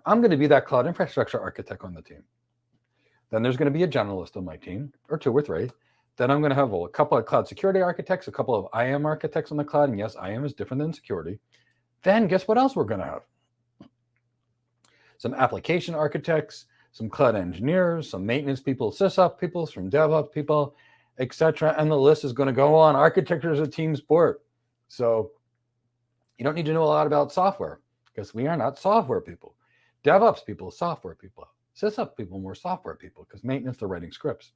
I'm going to be that cloud infrastructure architect on the team. Then there's going to be a generalist on my team, or 2 or 3. Then I'm going to have a couple of cloud security architects, a couple of IAM architects on the cloud. And yes, IAM is different than security. Then guess what else we're going to have? Some application architects, some cloud engineers, some maintenance people, sysops people, some devops people, etc. And the list is going to go on. Architecture is a team sport. So you don't need to know a lot about software, because we are not software people. DevOps people, software people. Sysops people, more software people, because maintenance, they're writing scripts.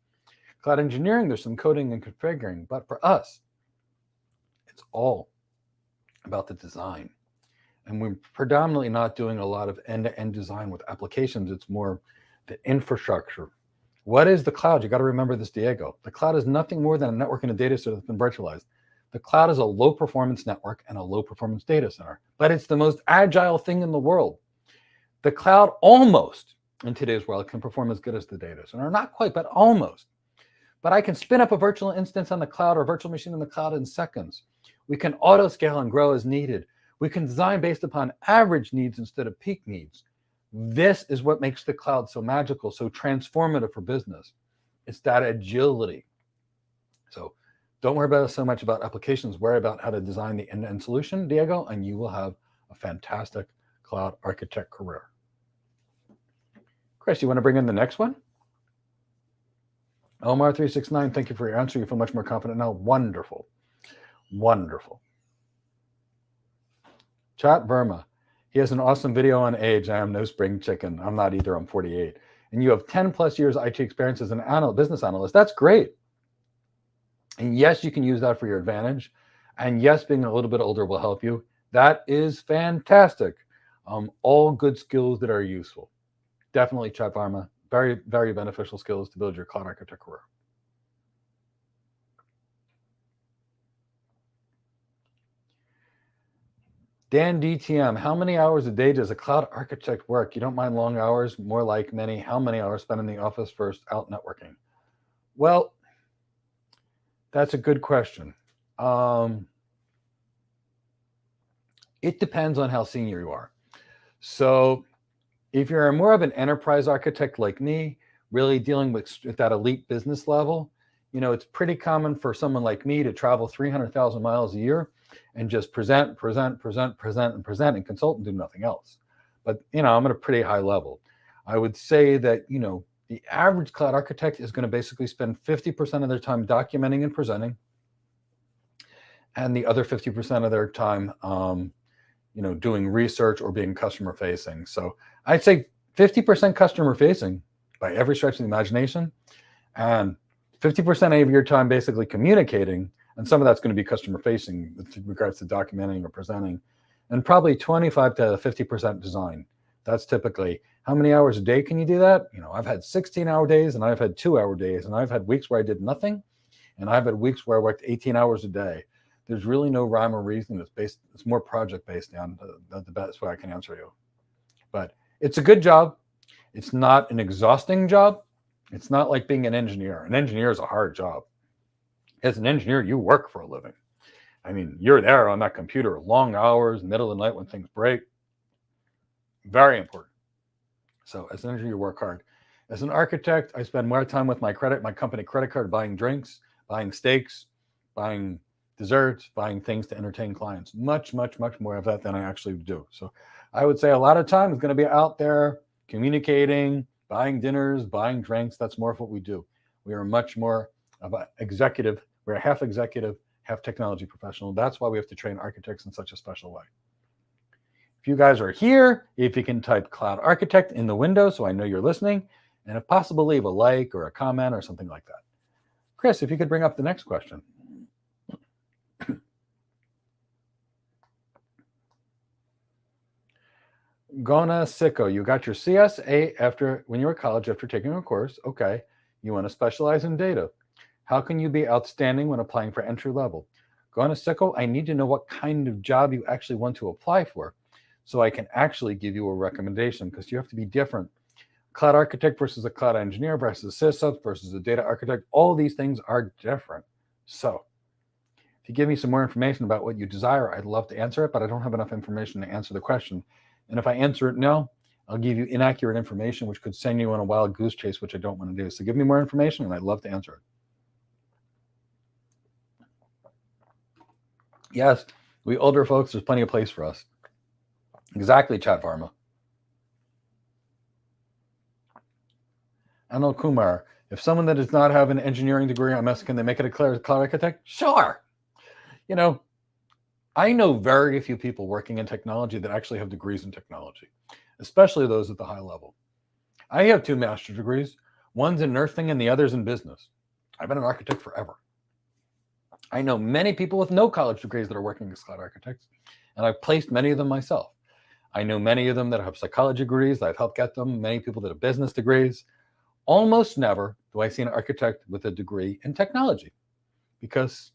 Cloud engineering, there's some coding and configuring. But for us, it's all about the design. And we're predominantly not doing a lot of end-to-end design with applications. It's more the infrastructure. What is the cloud? You got to remember this, Diego. The cloud is nothing more than a network and a data center that's been virtualized. The cloud is a low-performance network and a low-performance data center, but it's the most agile thing in the world. The cloud almost, in today's world, can perform as good as the data center. Not quite, but almost. But I can spin up a virtual instance on the cloud or a virtual machine in the cloud in seconds. We can auto-scale and grow as needed. We can design based upon average needs instead of peak needs. This is what makes the cloud so magical, so transformative for business. It's that agility. So don't worry about so much about applications. Worry about how to design the end-to-end solution, Diego, and you will have a fantastic cloud architect career. Chris, you want to bring in the next one? Omar369, thank you for your answer. You feel much more confident now. Wonderful. Wonderful. Chat Burma. He has an awesome video on age. I am no spring chicken. I'm not either. I'm 48. And you have 10 plus years IT experience as an business analyst. That's great. And yes, you can use that for your advantage. And yes, being a little bit older will help you. That is fantastic. All good skills that are useful. Definitely, Chat Burma. Very, very beneficial skills to build your cloud architect career. Dan DTM, how many hours a day does a cloud architect work? You don't mind long hours, more like many. How many hours spent in the office first out networking? Well, that's a good question. It depends on how senior you are. So if you're more of an enterprise architect like me, really dealing with that elite business level, it's pretty common for someone like me to travel 300,000 miles a year and just present, and consult and do nothing else. But, I'm at a pretty high level. I would say that, the average cloud architect is going to basically spend 50% of their time documenting and presenting, and the other 50% of their time, doing research or being customer facing. So I'd say 50% customer facing by every stretch of the imagination, and 50% of your time basically communicating, and some of that's going to be customer facing with regards to documenting or presenting, and probably 25 to 50% design. That's typically, how many hours a day can you do that? I've had 16-hour days, and I've had 2-hour days, and I've had weeks where I did nothing, and I've had weeks where I worked 18 hours a day. There's really no rhyme or reason. It's more project based down. That's the best way I can answer you. But it's a good job. It's not an exhausting job. It's not like being an engineer. An engineer is a hard job. As an engineer, you work for a living. I mean, you're there on that computer, long hours, middle of the night when things break. Very important. So as an engineer, you work hard. As an architect, I spend more time with my company credit card, buying drinks, buying steaks, buying desserts, buying things to entertain clients. Much, much, much more of that than I actually do. So I would say a lot of time is going to be out there communicating, buying dinners, buying drinks. That's more of what we do. We are much more of an executive. We're half technology professional. That's why we have to train architects in such a special way. If you guys are here, if you can type Cloud Architect in the window so I know you're listening, and if possible, leave a like or a comment or something like that. Chris, if you could bring up the next question. Gona Sicko, you got your CSA when you were at college after taking a course. Okay, you want to specialize in data. How can you be outstanding when applying for entry level? Gona Sicko, I need to know what kind of job you actually want to apply for so I can actually give you a recommendation, because you have to be different. Cloud architect versus a cloud engineer versus sysops versus a data architect, all these things are different. So If you give me some more information about what you desire, I'd love to answer it, but I don't have enough information to answer the question. And if I answer it no, I'll give you inaccurate information, which could send you on a wild goose chase, which I don't want to do. So give me more information, and I'd love to answer it. Yes, we older folks, there's plenty of place for us. Exactly, Chat Pharma. Anil Kumar, if someone that does not have an engineering degree, I'm asking, can they make it a cloud architect? Sure. You know, I know very few people working in technology that actually have degrees in technology, especially those at the high level. I have 2 master's degrees. One's in nursing and the other's in business. I've been an architect forever. I know many people with no college degrees that are working as cloud architects, and I've placed many of them myself. I know many of them that have psychology degrees that I've helped get them, many people that have business degrees. Almost never do I see an architect with a degree in technology, because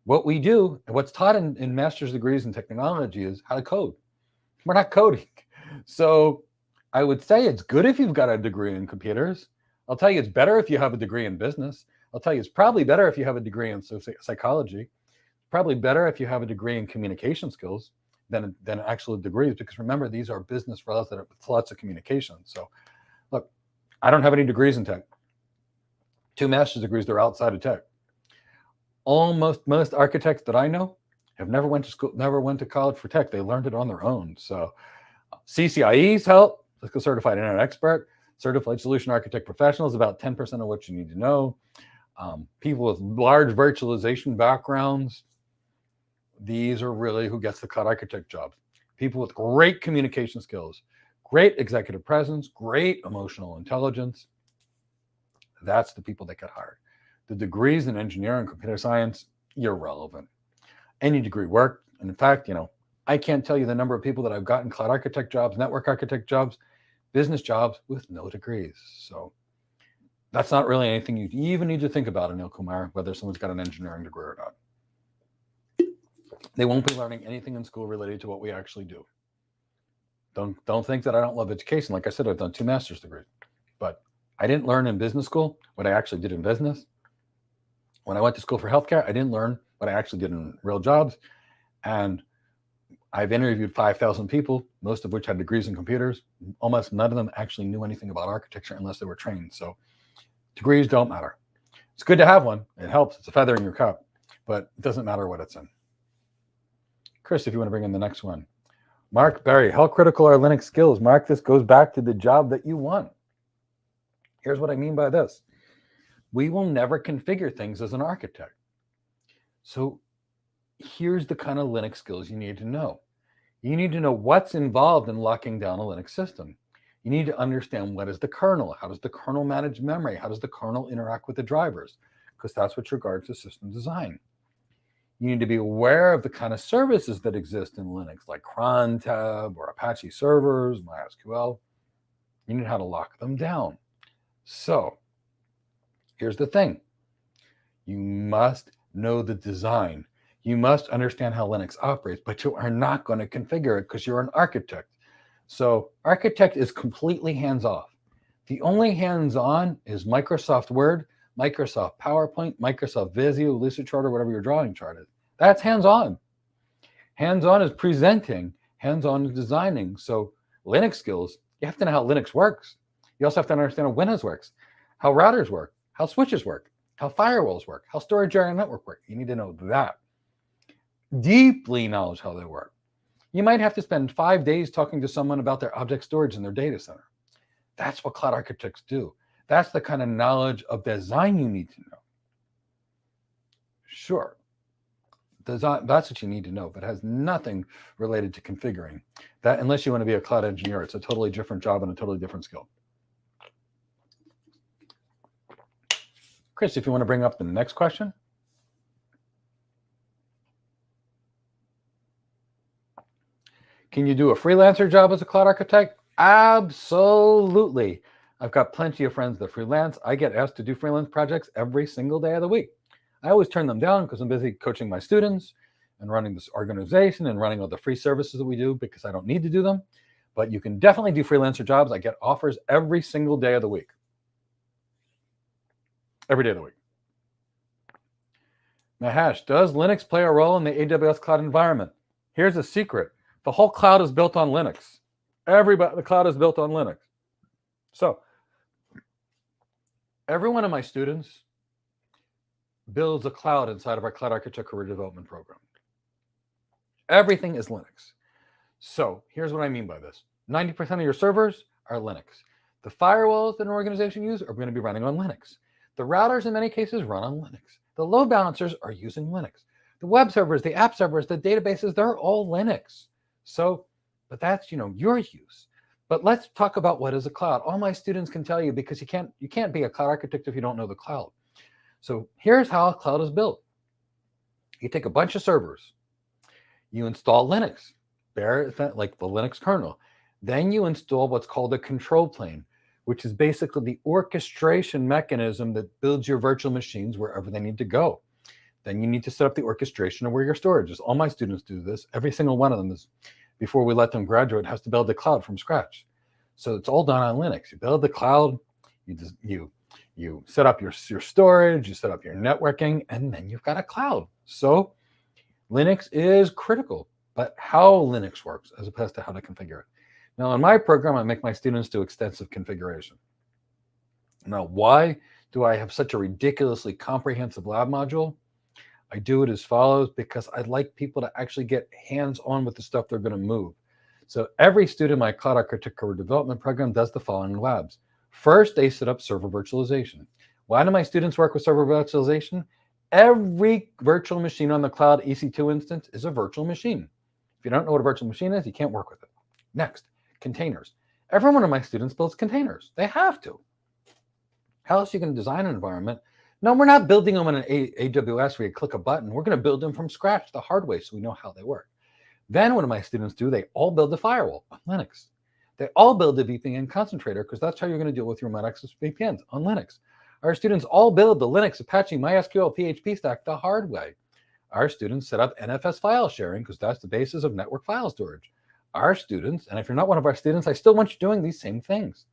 what we do and what's taught in master's degrees in technology is how to code. We're not coding. So I would say it's good if you've got a degree in computers. I'll tell you it's better if you have a degree in business. I'll tell you it's probably better if you have a degree in psychology. Probably better if you have a degree in communication skills than actual degrees, because remember, these are business related with lots of communication. So look, I don't have any degrees in tech. 2 master's degrees, they're outside of tech. Most architects that I know have never went to school, never went to college for tech. They learned it on their own. So CCIEs help. Let's go certified internet expert, certified solution architect professionals, about 10% of what you need to know. People with large virtualization backgrounds, these are really who gets the cloud architect job. People with great communication skills, great executive presence, great emotional intelligence. That's the people that get hired. The degrees in engineering, computer science, irrelevant. Any degree worked. And in fact, I can't tell you the number of people that I've gotten cloud architect jobs, network architect jobs, business jobs with no degrees. So that's not really anything you even need to think about, Anil Kumar, whether someone's got an engineering degree or not. They won't be learning anything in school related to what we actually do. Don't think that I don't love education. Like I said, I've done 2 master's degrees, but I didn't learn in business school what I actually did in business. When I went to school for healthcare, I didn't learn what I actually did in real jobs. And I've interviewed 5,000 people, most of which had degrees in computers. Almost none of them actually knew anything about architecture unless they were trained. So degrees don't matter. It's good to have one. It helps. It's a feather in your cap, but it doesn't matter what it's in. Chris, if you want to bring in the next one. Mark Berry, how critical are Linux skills? Mark, this goes back to the job that you want. Here's what I mean by this. We will never configure things as an architect. So here's the kind of Linux skills you need to know. You need to know what's involved in locking down a Linux system. You need to understand what is the kernel. How does the kernel manage memory? How does the kernel interact with the drivers? Because that's what regards to system design. You need to be aware of the kind of services that exist in Linux, like cron tab or Apache servers, MySQL. You need how to lock them down. So here's the thing. You must know the design. You must understand how Linux operates, but you are not going to configure it because you're an architect. So architect is completely hands-off. The only hands-on is Microsoft Word, Microsoft PowerPoint, Microsoft Visio, Lucid Chart, or whatever your drawing chart is. That's hands-on. Hands-on is presenting, hands-on is designing. So Linux skills, you have to know how Linux works. You also have to understand how Windows works, how routers work, how switches work, how firewalls work, how storage area network work. You need to know that. Deeply knowledge how they work. You might have to spend 5 days talking to someone about their object storage in their data center. That's what cloud architects do. That's the kind of knowledge of design you need to know. Sure, design, that's what you need to know, but it has nothing related to configuring. That, unless you want to be a cloud engineer, it's a totally different job and a totally different skill. Chris, if you want to bring up the next question. Can you do a freelancer job as a cloud architect? Absolutely. I've got plenty of friends that freelance. I get asked to do freelance projects every single day of the week. I always turn them down because I'm busy coaching my students and running this organization and running all the free services that we do because I don't need to do them. But you can definitely do freelancer jobs. I get offers every single day of the week. Every day of the week. Mahesh, does Linux play a role in the AWS cloud environment? Here's a secret. The whole cloud is built on Linux. The cloud is built on Linux. So every one of my students builds a cloud inside of our Cloud Architect Career Development Program. Everything is Linux. So here's what I mean by this. 90% of your servers are Linux. The firewalls that an organization uses are going to be running on Linux. The routers, in many cases, run on Linux. The load balancers are using Linux. The web servers, the app servers, the databases, they're all Linux. So, but that's, your use. But let's talk about what is a cloud. All my students can tell you, because you can't be a cloud architect if you don't know the cloud. So here's how a cloud is built. You take a bunch of servers. You install Linux, like the Linux kernel. Then you install what's called a control plane, which is basically the orchestration mechanism that builds your virtual machines wherever they need to go. Then you need to set up the orchestration of where your storage is. All my students do this. Every single one of them is, before we let them graduate, has to build the cloud from scratch. So it's all done on Linux. You build the cloud, you set up your storage, you set up your networking, and then you've got a cloud. So Linux is critical, but how Linux works as opposed to how to configure it. Now, in my program, I make my students do extensive configuration. Now, why do I have such a ridiculously comprehensive lab module? I do it as follows, because I'd like people to actually get hands-on with the stuff they're going to move. So every student in my Cloud Architect Career Development Program does the following labs. First, they set up server virtualization. Why do my students work with server virtualization? Every virtual machine on the cloud EC2 instance is a virtual machine. If you don't know what a virtual machine is, you can't work with it. Next, containers. Every one of my students builds containers. They have to. How else are you going to design an environment? No, we're not building them in an AWS where you click a button. We're going to build them from scratch the hard way so we know how they work. Then what do my students do? They all build the firewall on Linux. They all build the VPN concentrator, because that's how you're going to deal with your remote access VPNs on Linux. Our students all build the Linux, Apache, MySQL, PHP stack the hard way. Our students set up NFS file sharing, because that's the basis of network file storage. Our students, and if you're not one of our students, I still want you doing these same things.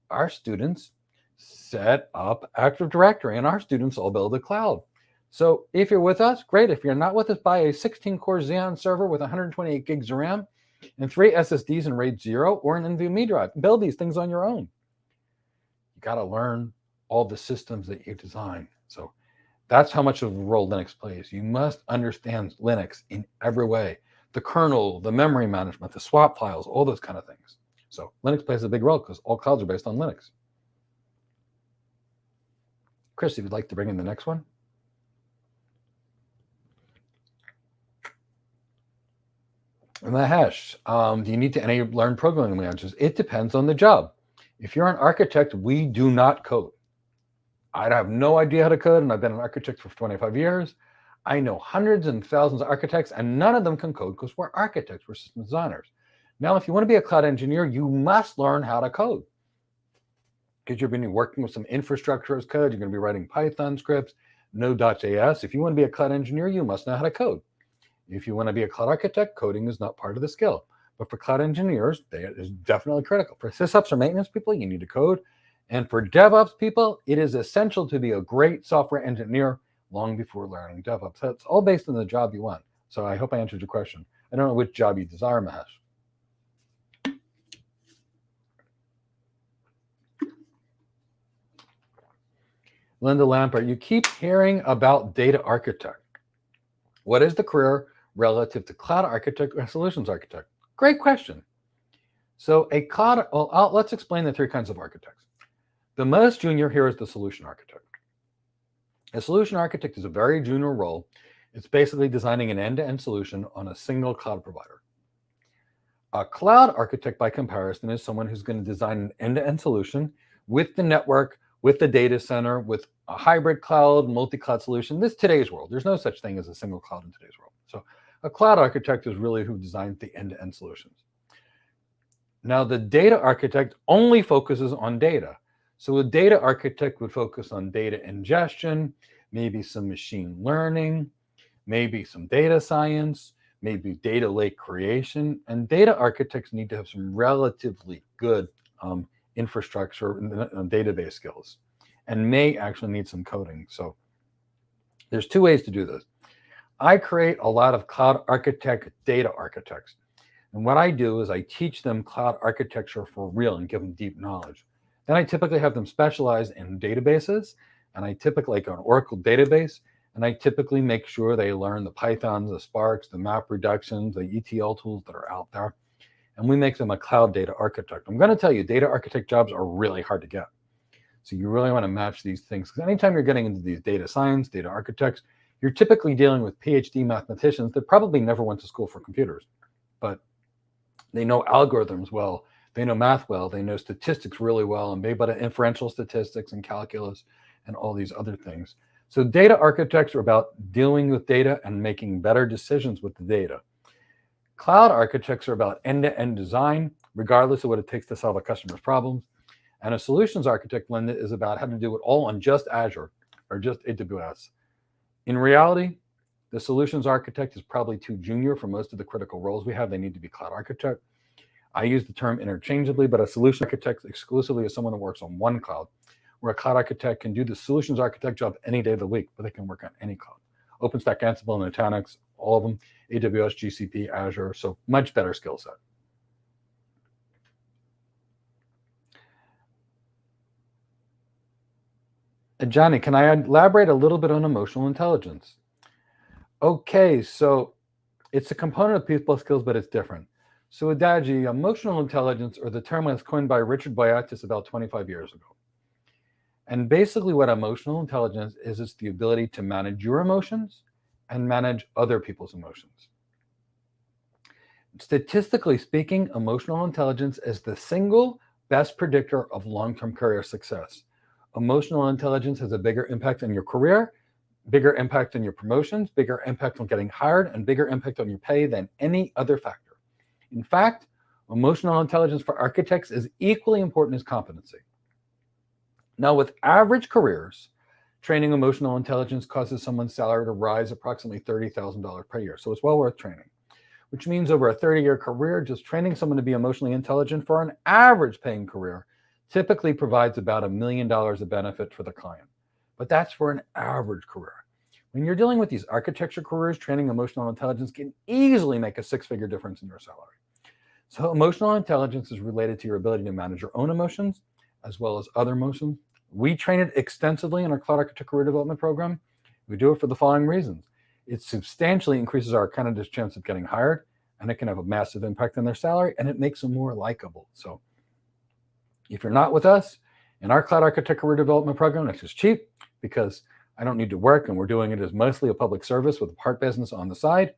Our students set up Active Directory, and our students all build a cloud. So if you're with us, great. If you're not with us, buy a 16-core Xeon server with 128 gigs of RAM and 3 SSDs in RAID 0 or an NVMe drive. Build these things on your own. You got to learn all the systems that you design. So that's how much of a role Linux plays. You must understand Linux in every way. The kernel, the memory management, the swap files, all those kind of things. So Linux plays a big role because all clouds are based on Linux. Chris, if you'd like to bring in the next one. Mahesh, do you need to learn programming languages? It depends on the job. If you're an architect, we do not code. I have no idea how to code, and I've been an architect for 25 years. I know hundreds and thousands of architects, and none of them can code because we're architects, we're system designers. Now, if you want to be a cloud engineer, you must learn how to code, because you're going to be working with some infrastructure as code. You're going to be writing Python scripts, Node.js. If you want to be a cloud engineer, you must know how to code. If you want to be a cloud architect, coding is not part of the skill. But for cloud engineers, it is definitely critical. For sysops or maintenance people, you need to code. And for DevOps people, it is essential to be a great software engineer long before learning DevOps. So it's all based on the job you want. So I hope I answered your question. I don't know which job you desire, Mahesh. Linda Lampert, you keep hearing about data architect. What is the career relative to cloud architect or solutions architect? Great question. So let's explain the three kinds of architects. The most junior here is the solution architect. A solution architect is a very junior role. It's basically designing an end-to-end solution on a single cloud provider. A cloud architect, by comparison, is someone who's going to design an end-to-end solution with the network, with the data center, with a hybrid cloud, multi-cloud solution. This is today's world. There's no such thing as a single cloud in today's world. So a cloud architect is really who designs the end-to-end solutions. Now, the data architect only focuses on data. So a data architect would focus on data ingestion, maybe some machine learning, maybe some data science, maybe data lake creation. And data architects need to have some relatively good infrastructure and database skills, and may actually need some coding. So There's two ways to do this. I create a lot of cloud architect data architects. And what I do is I teach them cloud architecture for real and give them deep knowledge. Then I typically have them specialize in databases, and I typically like an Oracle database, and I typically make sure they learn the Pythons, the Sparks, the map reductions, the ETL tools that are out there, and we make them a cloud data architect. I'm going to tell you, data architect jobs are really hard to get. So you really want to match these things, because anytime you're getting into these data science, data architects, you're typically dealing with PhD mathematicians that probably never went to school for computers, but they know algorithms well, they know math well, they know statistics really well, and maybe about inferential statistics and calculus and all these other things. So data architects are about dealing with data and making better decisions with the data. Cloud architects are about end-to-end design, regardless of what it takes to solve a customer's problems. And a solutions architect, Linda, is about how to do it all on just Azure or just AWS. In reality, the solutions architect is probably too junior for most of the critical roles we have. They need to be cloud architect. I use the term interchangeably, but a solution architect exclusively is someone that works on one cloud, where a cloud architect can do the solutions architect job any day of the week, but they can work on any cloud. OpenStack, Ansible, Nutanix, all of them, AWS, GCP, Azure, so much better skill set. Johnny, can I elaborate a little bit on emotional intelligence? Okay, so it's a component of people skills, but it's different. So Adaji, emotional intelligence, or the term was coined by Richard Boyatis about 25 years ago. And basically what emotional intelligence is, it's the ability to manage your emotions and manage other people's emotions. Statistically speaking, emotional intelligence is the single best predictor of long-term career success. Emotional intelligence has a bigger impact on your career, bigger impact on your promotions, bigger impact on getting hired, and bigger impact on your pay than any other factor. In fact, emotional intelligence for architects is equally important as competency. Now, with average careers, training emotional intelligence causes someone's salary to rise approximately $30,000 per year. So it's well worth training, which means over a 30-year career, just training someone to be emotionally intelligent for an average paying career typically provides about $1 million of benefit for the client. But that's for an average career. When you're dealing with these architecture careers, training emotional intelligence can easily make a six-figure difference in your salary. So emotional intelligence is related to your ability to manage your own emotions as well as other emotions. We train it extensively in our Cloud Architect Career Development Program. We do it for the following reasons. It substantially increases our candidate's chance of getting hired, and it can have a massive impact on their salary, and it makes them more likable. So if you're not with us in our Cloud Architect Career Development Program, which is cheap because I don't need to work and we're doing it as mostly a public service with a part business on the side,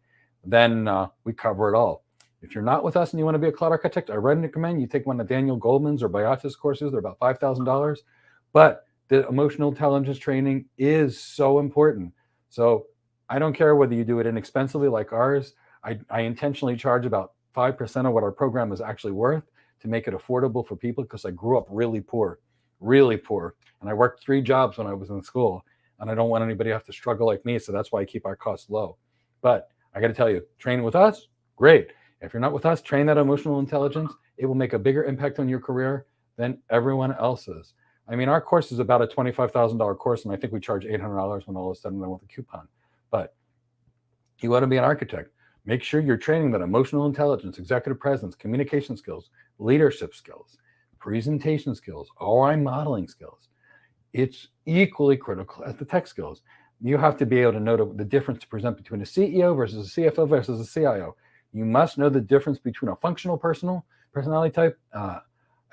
then we cover it all. If you're not with us and you want to be a cloud architect, I recommend you take one of Daniel Goldman's or Boyatis courses. They're about $5,000. But the emotional intelligence training is so important. So I don't care whether you do it inexpensively like ours. I intentionally charge about 5% of what our program is actually worth to make it affordable for people, because I grew up really poor. And I worked 3 jobs when I was in school, and I don't want anybody to have to struggle like me. So that's why I keep our costs low. But I got to tell you, train with us, great. If you're not with us, train that emotional intelligence. It will make a bigger impact on your career than everyone else's. I mean, our course is about a $25,000 course, and I think we charge $800 when all is said and done with a coupon. But you want to be an architect, make sure you're training that emotional intelligence, executive presence, communication skills, leadership skills, presentation skills, ROI modeling skills. It's equally critical as the tech skills. You have to be able to know the difference to present between a CEO versus a CFO versus a CIO. You must know the difference between a functional personality type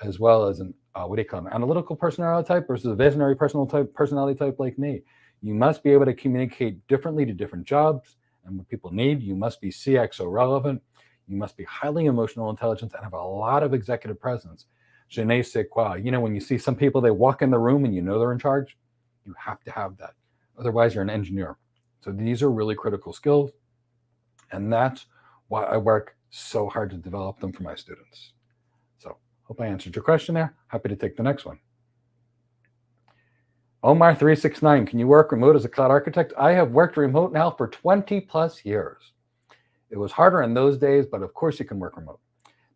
as well as an analytical personality type versus a visionary personality type like me. You must be able to communicate differently to different jobs and what people need. You must be CXO relevant. You must be highly emotional intelligent and have a lot of executive presence. Je ne sais quoi. You know, when you see some people, they walk in the room and you know they're in charge, you have to have that. Otherwise, you're an engineer. So these are really critical skills. And that's why I work so hard to develop them for my students. So hope I answered your question there. Happy to take the next one. Omar369, can you work remote as a cloud architect? I have worked remote now for 20 plus years. It was harder in those days, but of course you can work remote.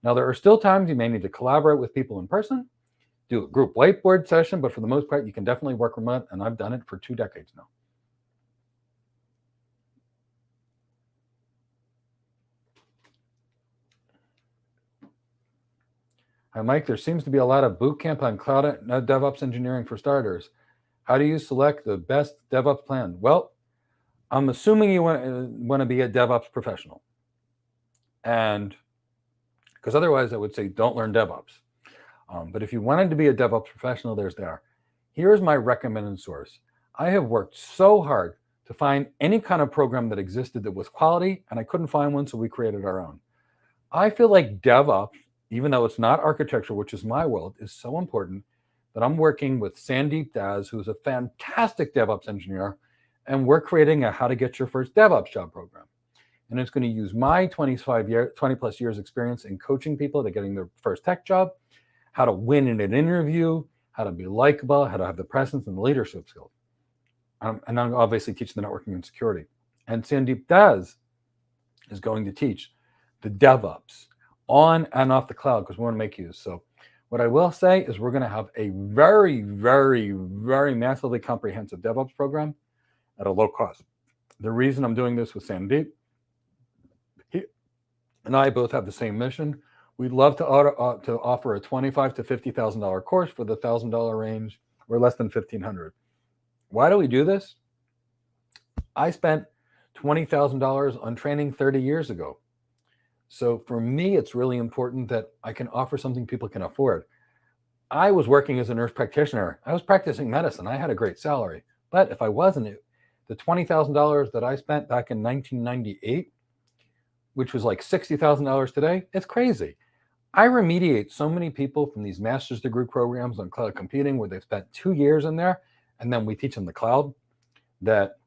Now, there are still times you may need to collaborate with people in person, do a group whiteboard session, but for the most part, you can definitely work remote, and I've done it for 2 decades now. Hi, Mike. There seems to be a lot of bootcamp on cloud DevOps engineering for starters. How do you select the best DevOps plan? Well, I'm assuming you want to be a DevOps professional. And because otherwise I would say don't learn DevOps. But if you wanted to be a DevOps professional, there's there. Here's my recommended source. I have worked so hard to find any kind of program that existed that was quality, and I couldn't find one, so we created our own. I feel like DevOps, even though it's not architecture, which is my world, is so important that I'm working with Sandeep Das, who's a fantastic DevOps engineer, and we're creating a how to get your first DevOps job program. And it's going to use my 20 plus years experience in coaching people to getting their first tech job, how to win in an interview, how to be likable, how to have the presence and the leadership skills. And I'm obviously teach the networking and security. And Sandeep Das is going to teach the DevOps on and off the cloud because we want to make use. So what I will say is we're going to have a very, very, very massively comprehensive DevOps program at a low cost. The reason I'm doing this with Sandeep, he and I both have the same mission. We'd love to offer a $25,000 to $50,000 course for the $1,000 range or less than $1,500. Why do we do this? I spent $20,000 on training 30 years ago. So for me, it's really important that I can offer something people can afford. I was working as a nurse practitioner. I was practicing medicine. I had a great salary. But if I wasn't, the $20,000 that I spent back in 1998, which was like $60,000 today, it's crazy. I remediate so many people from these master's degree programs on cloud computing where they've spent 2 years in there, and then we teach them the cloud, that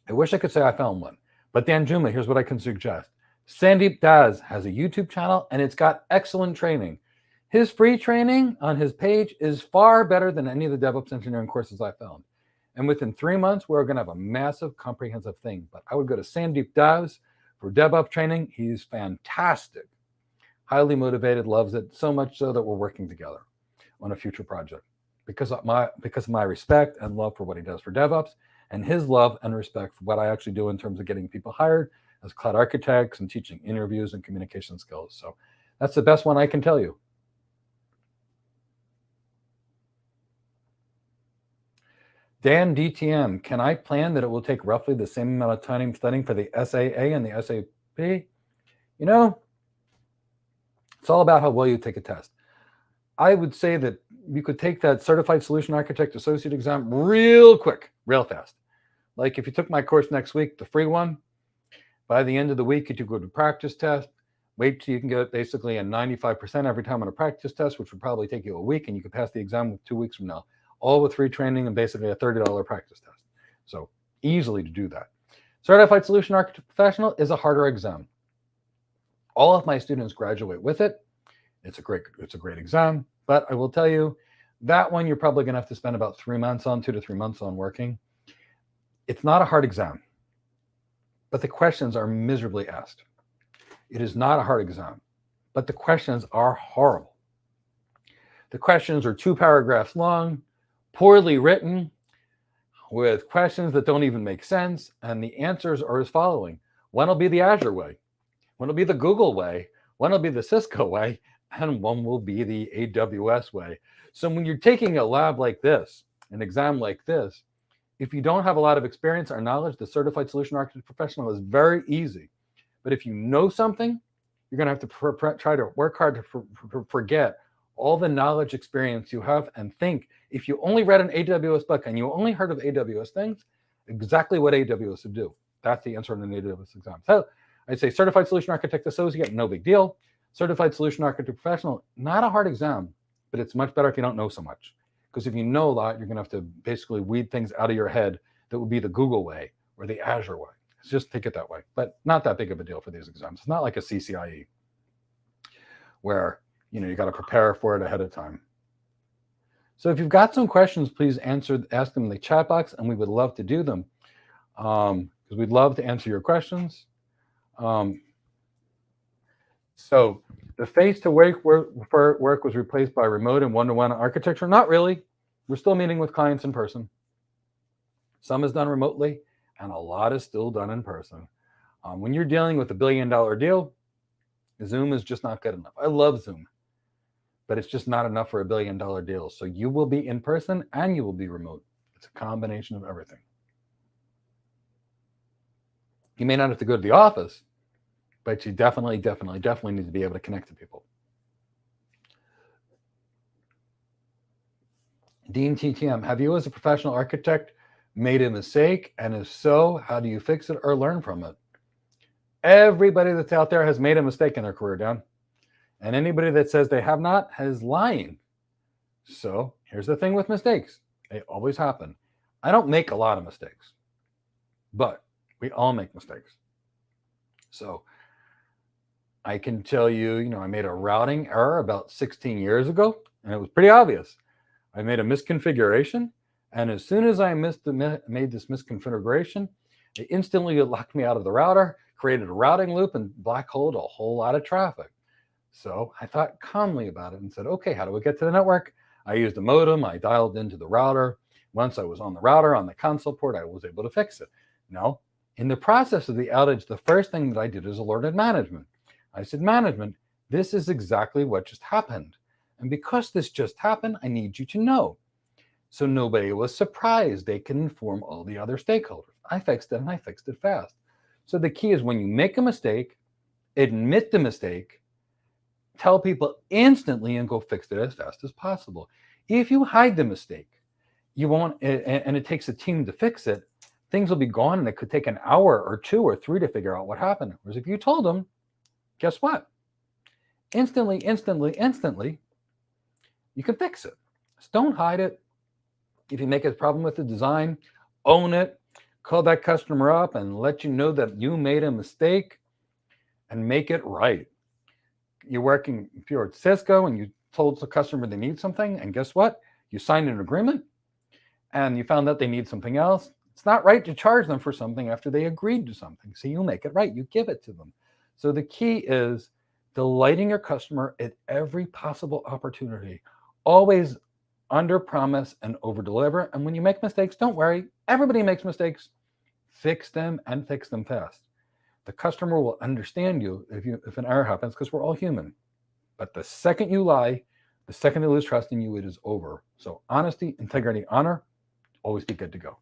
I wish I could say I found one. But Dan Juma, here's what I can suggest. Sandeep Das has a YouTube channel, and it's got excellent training. His free training on his page is far better than any of the DevOps engineering courses I found. And within 3 months, we're going to have a massive, comprehensive thing. But I would go to Sandeep Das for DevOps training. He's fantastic, highly motivated, loves it, so much so that we're working together on a future project because of my respect and love for what he does for DevOps and his love and respect for what I actually do in terms of getting people hired as cloud architects and teaching interviews and communication skills. So that's the best one I can tell you. Dan DTM, can I plan that it will take roughly the same amount of time studying for the SAA and the SAP? You know, it's all about how well you take a test. I would say that you could take that Certified Solution Architect Associate exam real quick, real fast. Like if you took my course next week, the free one, by the end of the week, you could go to practice test, wait till you can get basically a 95% every time on a practice test, which would probably take you a week, and you could pass the exam 2 weeks from now, all with free training and basically a $30 practice test. So easily to do that. Certified Solution Architect Professional is a harder exam. All of my students graduate with it. It's a great exam, but I will tell you that one you're probably going to have to spend about 3 months on, 2 to 3 months on working. It's not a hard exam, but the questions are miserably asked. It is not a hard exam, but the questions are horrible. The questions are 2 paragraphs long, poorly written, with questions that don't even make sense, and the answers are as following. One will be the Azure way, one will be the Google way, one will be the Cisco way, and one will be the AWS way. So when you're taking a lab like this, an exam like this, if you don't have a lot of experience or knowledge, the Certified Solution Architect Professional is very easy. But if you know something, you're going to have to try to work hard to forget all the knowledge experience you have and think. If you only read an AWS book and you only heard of AWS things, exactly what AWS would do. That's the answer in an AWS exam. So I'd say Certified Solution Architect Associate, no big deal. Certified Solution Architect Professional, not a hard exam, but it's much better if you don't know so much. Because if you know a lot, you're going to have to basically weed things out of your head that would be the Google way or the Azure way. Just take it that way, but not that big of a deal for these exams. It's not like a CCIE where you got to prepare for it ahead of time. So if you've got some questions, please ask them in the chat box, and we would love to do them because we'd love to answer your questions. So the face-to-work was replaced by remote and one-to-one architecture. Not really. We're still meeting with clients in person. Some is done remotely, and a lot is still done in person. When you're dealing with $1 billion deal, Zoom is just not good enough. I love Zoom, but it's just not enough for a $1 billion deal. So you will be in person and you will be remote. It's a combination of everything. You may not have to go to the office, but you definitely need to be able to connect to people. Dean TTM, have you as a professional architect made a mistake? And if so, how do you fix it or learn from it? Everybody that's out there has made a mistake in their career, Dan. And anybody that says they have not is lying. So here's the thing with mistakes. They always happen. I don't make a lot of mistakes, but we all make mistakes. So I can tell you, I made a routing error about 16 years ago, and it was pretty obvious. I made a misconfiguration, and as soon as I made this misconfiguration, it instantly locked me out of the router, created a routing loop, and black holed a whole lot of traffic. So I thought calmly about it and said, okay, how do we get to the network? I used a modem. I dialed into the router. Once I was on the router, on the console port, I was able to fix it. Now, in the process of the outage, the first thing that I did is alerted management. I said, management, this is exactly what just happened. And because this just happened, I need you to know. So nobody was surprised. They can inform all the other stakeholders. I fixed it, and I fixed it fast. So the key is when you make a mistake, admit the mistake, tell people instantly, and go fix it as fast as possible. If you hide the mistake, you won't, and it takes a team to fix it, things will be gone, and it could take an hour or 2 or 3 to figure out what happened. Whereas if you told them, guess what? Instantly, you can fix it. So don't hide it. If you make a problem with the design, own it. Call that customer up and let you know that you made a mistake and make it right. If you're at Cisco and you told the customer they need something, and guess what? You signed an agreement and you found that they need something else. It's not right to charge them for something after they agreed to something. So you make it right. You give it to them. So the key is delighting your customer at every possible opportunity. Always under promise and over deliver. And when you make mistakes, don't worry. Everybody makes mistakes. Fix them and fix them fast. The customer will understand you if an error happens, because we're all human. But the second you lie, the second they lose trust in you, it is over. So honesty, integrity, honor, always be good to go.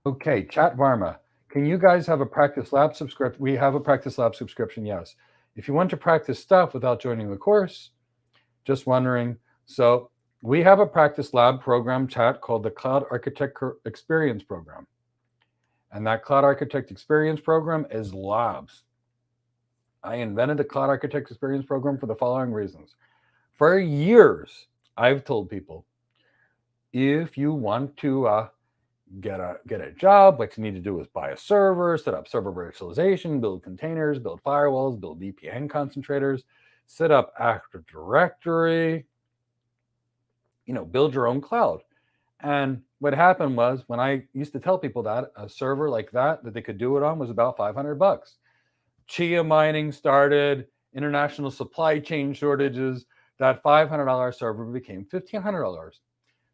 Okay, Chat Varma, can you guys have a practice lab subscription? We have a practice lab subscription, yes. If you want to practice stuff without joining the course, just wondering. So we have a practice lab program, Chat, called the Cloud Architect Experience Program. And that Cloud Architect Experience Program is labs. I invented the Cloud Architect Experience Program for the following reasons. For years, I've told people, if you want to get a job, what you need to do is buy a server, set up server virtualization, build containers, build firewalls, build VPN concentrators, set up Active Directory, build your own cloud. And what happened was, when I used to tell people that a server like that they could do it on was about $500. Chia mining started, international supply chain shortages, that $500 server became $1,500.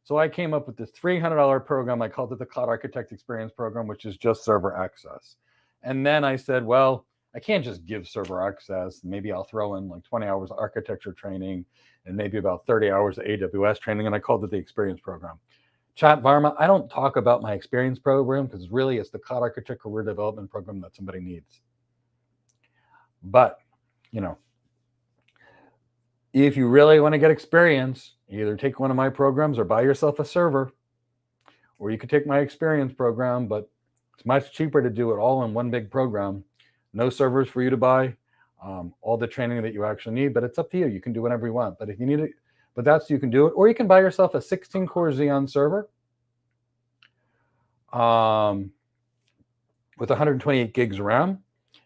So I came up with this $300 program. I called it the Cloud Architect Experience Program, which is just server access. And then I said, well, I can't just give server access. Maybe I'll throw in like 20 hours of architecture training and maybe about 30 hours of AWS training. And I called it the Experience Program. Chat Varma, I don't talk about my Experience Program because really it's the Cloud Architect Career Development Program that somebody needs. But, if you really want to get experience, either take one of my programs or buy yourself a server, or you could take my Experience Program, but it's much cheaper to do it all in one big program. No servers for you to buy, all the training that you actually need, but it's up to you. You can do whatever you want. But if you need it, you can do it. Or you can buy yourself a 16-core Xeon server with 128 gigs of RAM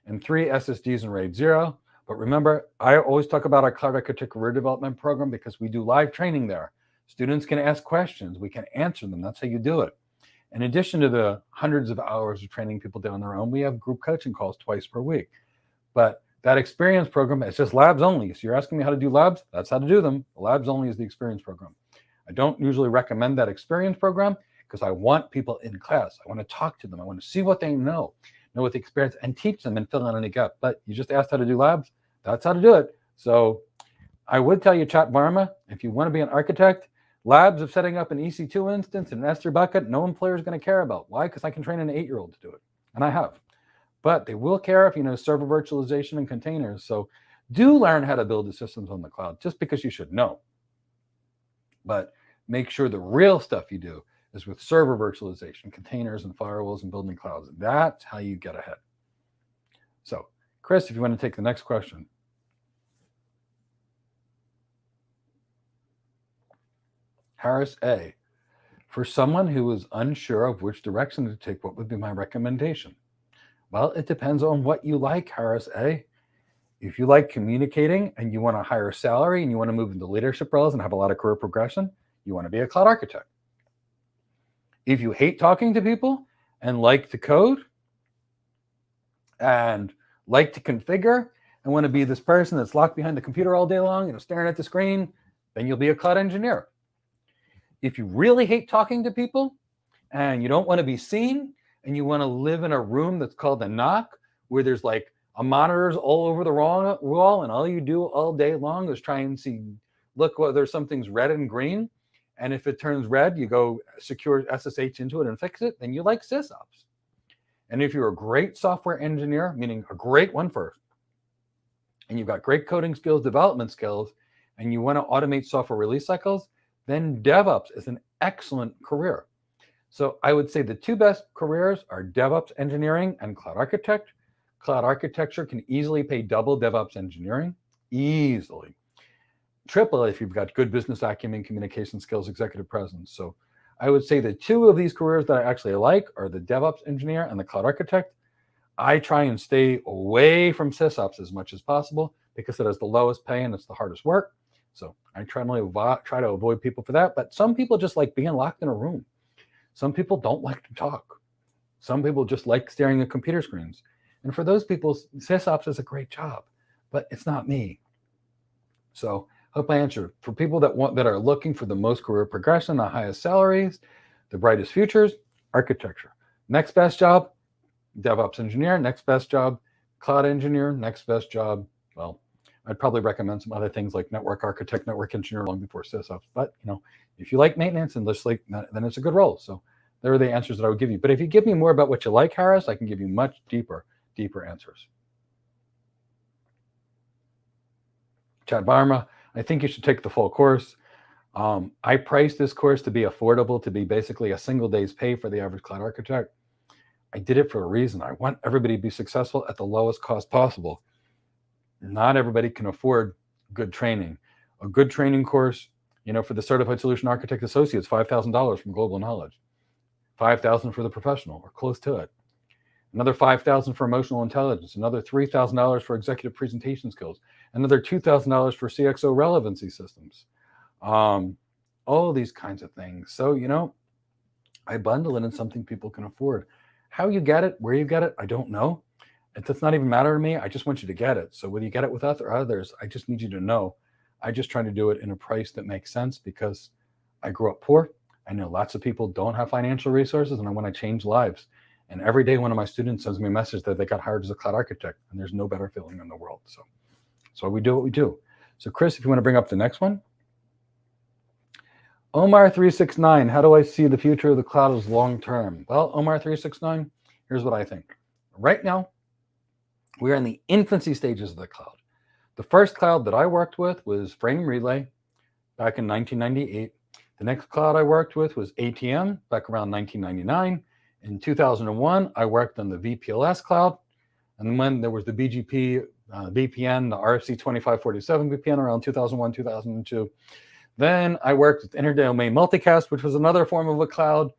and 3 SSDs in RAID 0. But remember, I always talk about our Cloud Architect Career Development Program because we do live training there. Students can ask questions. We can answer them. That's how you do it. In addition to the hundreds of hours of training people do on their own, we have group coaching calls twice per week. But that Experience Program is just labs only. So you're asking me how to do labs? That's how to do them. Labs only is the Experience Program. I don't usually recommend that Experience Program because I want people in class. I want to talk to them. I want to see what they know what the experience, and teach them and fill in any gap. But you just asked how to do labs. That's how to do it. So I would tell you, Chat Varma, if you want to be an architect, labs of setting up an EC2 instance and an S3 bucket, no employer is going to care about. Why? Because I can train an 8-year-old to do it. And I have. But they will care if you know server virtualization and containers. So do learn how to build the systems on the cloud, just because you should know. But make sure the real stuff you do is with server virtualization, containers and firewalls and building clouds. That's how you get ahead. So, Chris, if you want to take the next question. Harris A. For someone who is unsure of which direction to take, what would be my recommendation? Well, it depends on what you like, Harris A. If you like communicating and you want a higher salary and you want to move into leadership roles and have a lot of career progression, you want to be a cloud architect. If you hate talking to people and like to code and like to configure and want to be this person that's locked behind the computer all day long, staring at the screen, then you'll be a cloud engineer. If you really hate talking to people and you don't want to be seen and you want to live in a room that's called a NOC, where there's like a monitors all over the wall and all you do all day long is try and look whether something's red and green. And if it turns red, you go secure SSH into it and fix it, then you like sysops. And if you're a great software engineer, meaning a great one first, and you've got great coding skills, development skills, and you want to automate software release cycles, then DevOps is an excellent career. So I would say the two best careers are DevOps engineering and cloud architect. Cloud architecture can easily pay double DevOps engineering, easily. Triple if you've got good business acumen, communication skills, executive presence. So I would say the two of these careers that I actually like are the DevOps engineer and the cloud architect. I try and stay away from sysops as much as possible because it has the lowest pay and it's the hardest work. So I try to avoid people for that. But some people just like being locked in a room. Some people don't like to talk. Some people just like staring at computer screens. And for those people, sysops is a great job, but it's not me. So hope I answered. For people that are looking for the most career progression, the highest salaries, the brightest futures, architecture. Next best job, DevOps engineer. Next best job, cloud engineer. Next best job, well, I'd probably recommend some other things like network architect, network engineer long before sysops. But if you like maintenance and just then it's a good role. So there are the answers that I would give you. But if you give me more about what you like, Harris, I can give you much deeper answers. Chad Varma, I think you should take the full course. I priced this course to be affordable, to be basically a single day's pay for the average cloud architect. I did it for a reason. I want everybody to be successful at the lowest cost possible. Not everybody can afford good training. A good training course, for the Certified Solution Architect Associates, $5,000 from Global Knowledge, $5,000 for the professional or close to it. Another $5,000 for emotional intelligence, another $3,000 for executive presentation skills, another $2,000 for CXO relevancy systems. All these kinds of things. So, I bundle it in something people can afford. How you get it, where you get it, I don't know. It does not even matter to me. I just want you to get it. So whether you get it with us or others, I just need you to know. I just try to do it in a price that makes sense because I grew up poor. I know lots of people don't have financial resources and I want to change lives. And every day one of my students sends me a message that they got hired as a cloud architect, and there's no better feeling in the world. So we do what we do. So Chris, if you want to bring up the next one. Omar369, how do I see the future of the cloud as long-term? Well, Omar369, here's what I think. Right now, we are in the infancy stages of the cloud. The first cloud that I worked with was Frame Relay back in 1998. The next cloud I worked with was ATM back around 1999. In 2001, I worked on the VPLS cloud. And when there was the BGP VPN, the RFC 2547 VPN around 2001, 2002. Then I worked with Interdomain Multicast, which was another form of a cloud.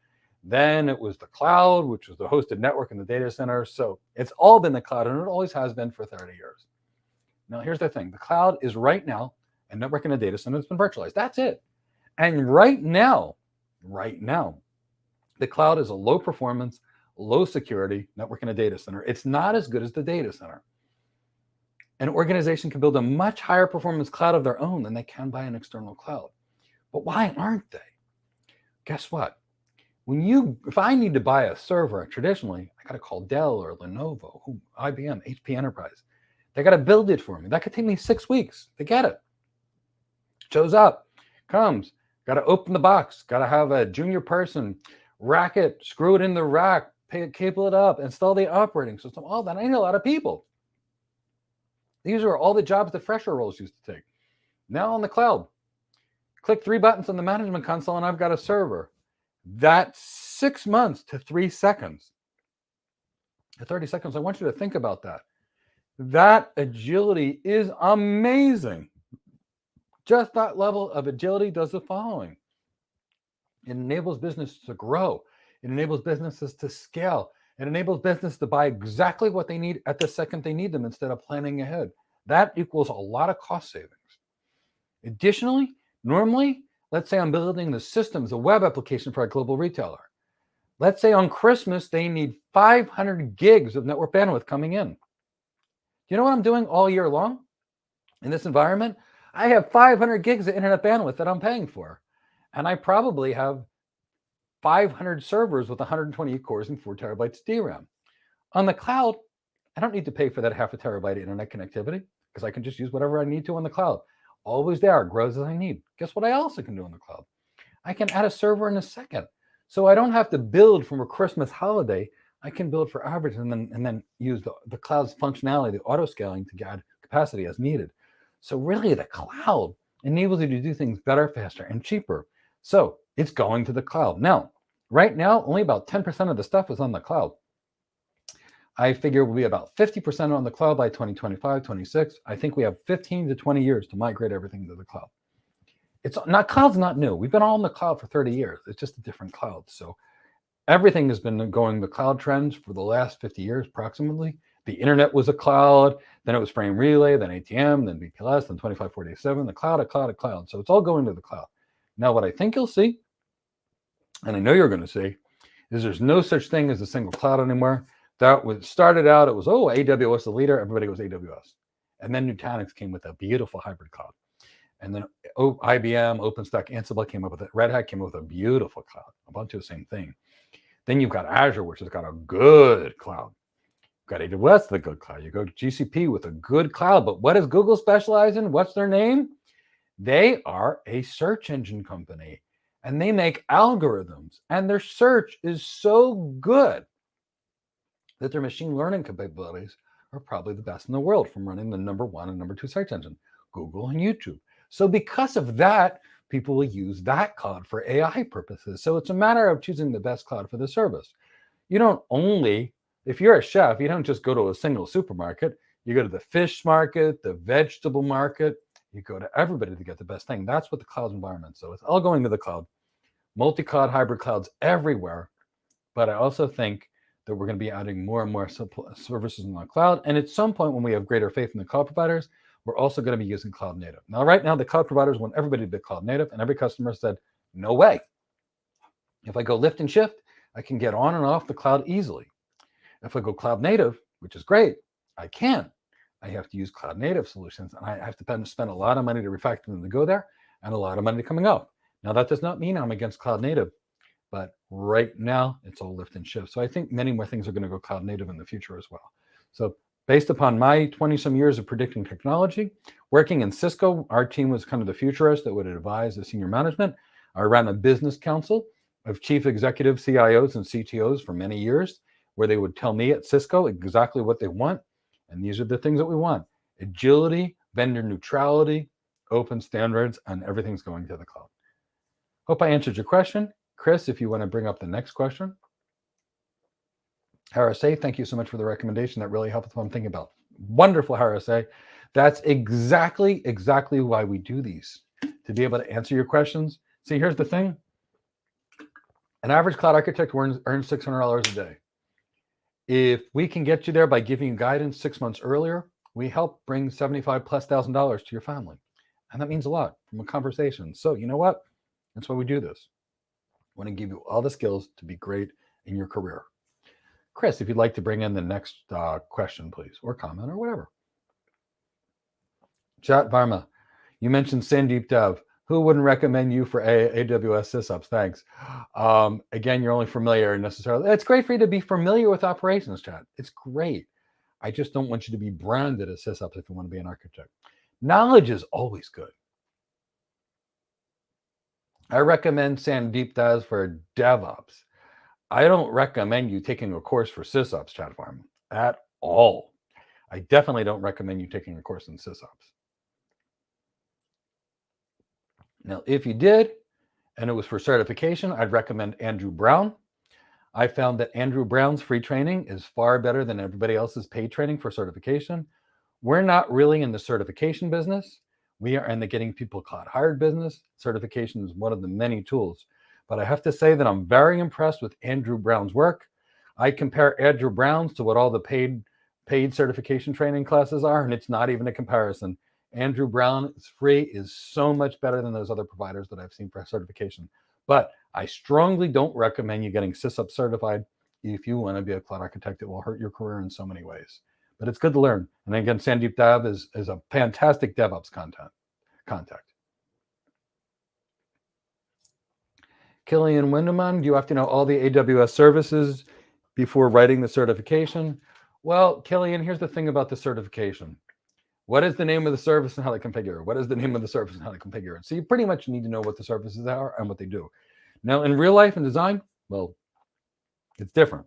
Then it was the cloud, which was the hosted network in the data center. So it's all been the cloud, and it always has been for 30 years. Now, here's the thing. The cloud is right now a network in a data center that's been virtualized. That's it. And right now, the cloud is a low performance, low security network in a data center. It's not as good as the data center. An organization can build a much higher performance cloud of their own than they can buy an external cloud. But why aren't they? Guess what? If I need to buy a server, traditionally, I got to call Dell or Lenovo, IBM, HP Enterprise. They got to build it for me. That could take me 6 weeks to get it. Shows up, comes, got to open the box, got to have a junior person rack it, screw it in the rack, cable it up, install the operating system, all that. I need a lot of people. These are all the jobs that fresher roles used to take. Now on the cloud, click 3 buttons on the management console and I've got a server. That's 6 months to 3 seconds. To 30 seconds, I want you to think about that. That agility is amazing. Just that level of agility does the following. It enables businesses to grow. It enables businesses to scale. It enables business to buy exactly what they need at the second they need them instead of planning ahead. That equals a lot of cost savings. Additionally, normally, let's say I'm building the systems, a web application for a global retailer. Let's say on Christmas, they need 500 gigs of network bandwidth coming in. Do you know what I'm doing all year long in this environment? I have 500 gigs of internet bandwidth that I'm paying for. And I probably have 500 servers with 128 cores and 4 terabytes DRAM. On the cloud, I don't need to pay for that 0.5 terabyte internet connectivity because I can just use whatever I need to on the cloud. Always there, grows as I need. Guess what I also can do on the cloud? I can add a server in a second. So I don't have to build from a Christmas holiday. I can build for average and then use the cloud's functionality, the auto scaling to add capacity as needed. So really the cloud enables you to do things better, faster, and cheaper. So it's going to the cloud. Now, right now, only about 10% of the stuff is on the cloud. I figure we'll be about 50% on the cloud by 2025, 26. I think we have 15 to 20 years to migrate everything to the cloud. Cloud's not new. We've been all in the cloud for 30 years. It's just a different cloud. So everything has been going the cloud trends for the last 50 years, approximately. The internet was a cloud, then it was frame relay, then ATM, then VPLS, then 2547, the cloud, a cloud. So it's all going to the cloud. Now, what I think you'll see, and I know you're going to see, is there's no such thing as a single cloud anymore. That was started out, it was, AWS the leader, everybody was AWS. And then Nutanix came with a beautiful hybrid cloud. And then IBM, OpenStack, Ansible came up with it. Red Hat came up with a beautiful cloud, a bunch of the same thing. Then you've got Azure, which has got a good cloud. You've got AWS, the good cloud. You go to GCP with a good cloud. But what does Google specialize in? What's their name? They are a search engine company. And they make algorithms. And their search is so good that their machine learning capabilities are probably the best in the world from running the #1 and #2 search engine, Google and YouTube. So because of that, people will use that cloud for AI purposes. So it's a matter of choosing the best cloud for the service. You don't only, if you're a chef, you don't just go to a single supermarket. You go to the fish market, the vegetable market. You go to everybody to get the best thing. That's what the cloud environment. So it's all going to the cloud. Multi-cloud, hybrid clouds everywhere. But I also think that we're going to be adding more and more services in the cloud. And at some point when we have greater faith in the cloud providers, we're also going to be using cloud native. Now, right now, the cloud providers want everybody to be cloud native, and every customer said, no way. If I go lift and shift, I can get on and off the cloud easily. If I go cloud native, which is great, I can. I have to use cloud native solutions, and I have to spend a lot of money to refactor them to go there, and a lot of money coming out. Now, that does not mean I'm against cloud native, but right now, it's all lift and shift. So I think many more things are going to go cloud native in the future as well. So based upon my 20-some years of predicting technology, working in Cisco, our team was kind of the futurist that would advise the senior management. I ran a business council of chief executives, CIOs, and CTOs for many years, where they would tell me at Cisco exactly what they want. And these are the things that we want: agility, vendor neutrality, open standards, and everything's going to the cloud. Hope I answered your question. Chris, if you want to bring up the next question. Harris-A, thank you so much for the recommendation. That really helped with what I'm thinking about. Wonderful, Harris-A. That's exactly why we do these, to be able to answer your questions. See, here's the thing. An average cloud architect earns $600 a day. If we can get you there by giving you guidance 6 months earlier, we help bring $75,000+ to your family. And that means a lot from a conversation. So you know what? That's why we do this. I want to give you all the skills to be great in your career. Chris, if you'd like to bring in the next question, please, or comment or whatever. Chat Varma, you mentioned Sandeep Dev. Who wouldn't recommend you for AWS sysops? Thanks. Again, you're only familiar necessarily. It's great for you to be familiar with operations, chat. It's great. I just don't want you to be branded as sysops if you want to be an architect. Knowledge is always good. I recommend Sandeep Das for DevOps. I don't recommend you taking a course for sysops, chat farm, at all. I definitely don't recommend you taking a course in sysops. Now, if you did, and it was for certification, I'd recommend Andrew Brown. I found that Andrew Brown's free training is far better than everybody else's paid training for certification. We're not really in the certification business. We are in the getting people cloud hired business. Certification is one of the many tools. But I have to say that I'm very impressed with Andrew Brown's work. I compare Andrew Brown's to what all the paid certification training classes are, and it's not even a comparison. Andrew Brown is free, is so much better than those other providers that I've seen for certification. But I strongly don't recommend you getting sysops certified if you want to be a cloud architect. It will hurt your career in so many ways. But it's good to learn. And again, Sandeep Dev is a fantastic DevOps contact. Killian Windeman, do you have to know all the AWS services before writing the certification? Well, Killian, here's the thing about the certification. What is the name of the service and how they configure it? What is the name of the service and how they configure it? So you pretty much need to know what the services are and what they do. Now, in real life and design, well, it's different.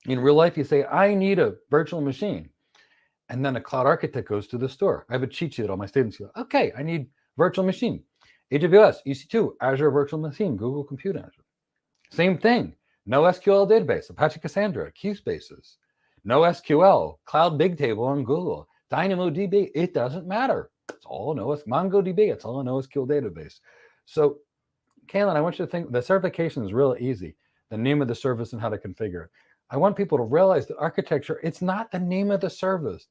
In real life, you say, I need a virtual machine. And then a cloud architect goes to the store. I have a cheat sheet. All my students go, okay, I need virtual machine. AWS, EC2, Azure Virtual Machine, Google Compute Azure. Same thing. No SQL database, Apache Cassandra, QSpaces. No SQL, Cloud Bigtable on Google. DynamoDB, it doesn't matter. It's all MongoDB, it's all a NoSQL database. So, Kaylin, I want you to think the certification is real easy. The name of the service and how to configure it. I want people to realize that architecture, it's not the name of the service.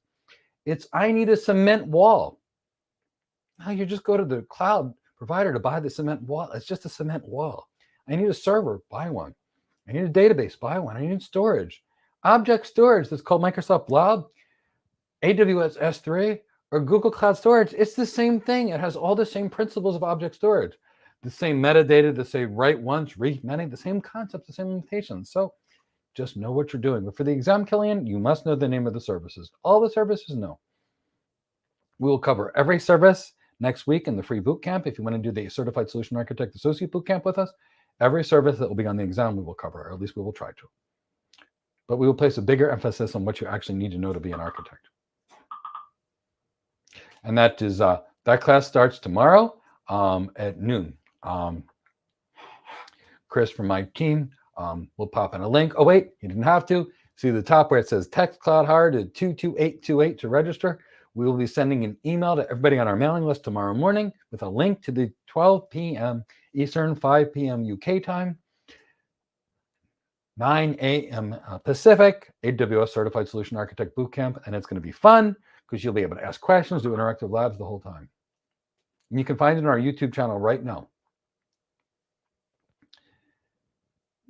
It's, I need a cement wall. Now you just go to the cloud provider to buy the cement wall. It's just a cement wall. I need a server, buy one. I need a database, buy one. I need storage. Object storage, that's called Microsoft Blob, AWS S3, or Google Cloud Storage. It's the same thing. It has all the same principles of object storage. The same metadata, the same write once, read many, the same concepts, the same limitations. So just know what you're doing. But for the exam, Killian, you must know the name of the services. All the services, no. We will cover every service next week in the free boot camp. If you want to do the Certified Solution Architect Associate boot camp with us, every service that will be on the exam we will cover, or at least we will try to. But we will place a bigger emphasis on what you actually need to know to be an architect. And that is that class starts tomorrow at noon. Chris from my team will pop in a link. Oh wait, you didn't have to. See the top where it says text Cloud Hard to 22828 to register. We will be sending an email to everybody on our mailing list tomorrow morning with a link to the 12 p.m. Eastern, 5 p.m. UK time, 9 a.m. Pacific, AWS Certified Solution Architect Bootcamp, and it's going to be fun because you'll be able to ask questions, do interactive labs the whole time. And you can find it on our YouTube channel right now.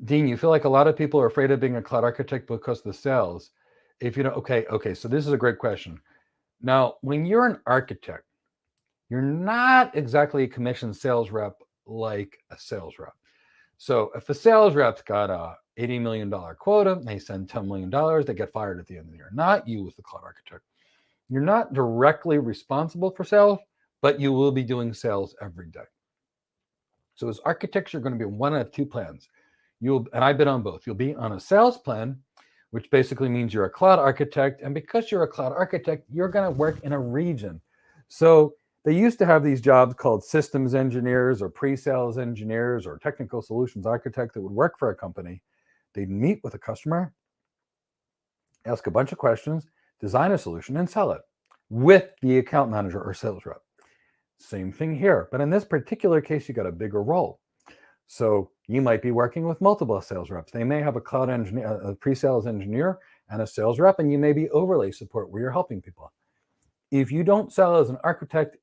Dean, you feel like a lot of people are afraid of being a cloud architect because of the sales. If you know, okay, so this is a great question. Now, when you're an architect, you're not exactly a commissioned sales rep like a sales rep. So if a sales rep's got a $80 million quota, they send $10 million, they get fired at the end of the year. Not you as the cloud architect. You're not directly responsible for sales, but you will be doing sales every day. So as architects, you're going to be one of two plans. And I've been on both. You'll be on a sales plan, which basically means you're a cloud architect. And because you're a cloud architect, you're going to work in a region. So they used to have these jobs called systems engineers or pre-sales engineers or technical solutions architect that would work for a company. They'd meet with a customer, ask a bunch of questions, design a solution, and sell it with the account manager or sales rep. Same thing here. But in this particular case, you got a bigger role. So you might be working with multiple sales reps. They may have a cloud engineer, a pre-sales engineer, and a sales rep, and you may be overlay support where you're helping people. If you don't sell as an architect,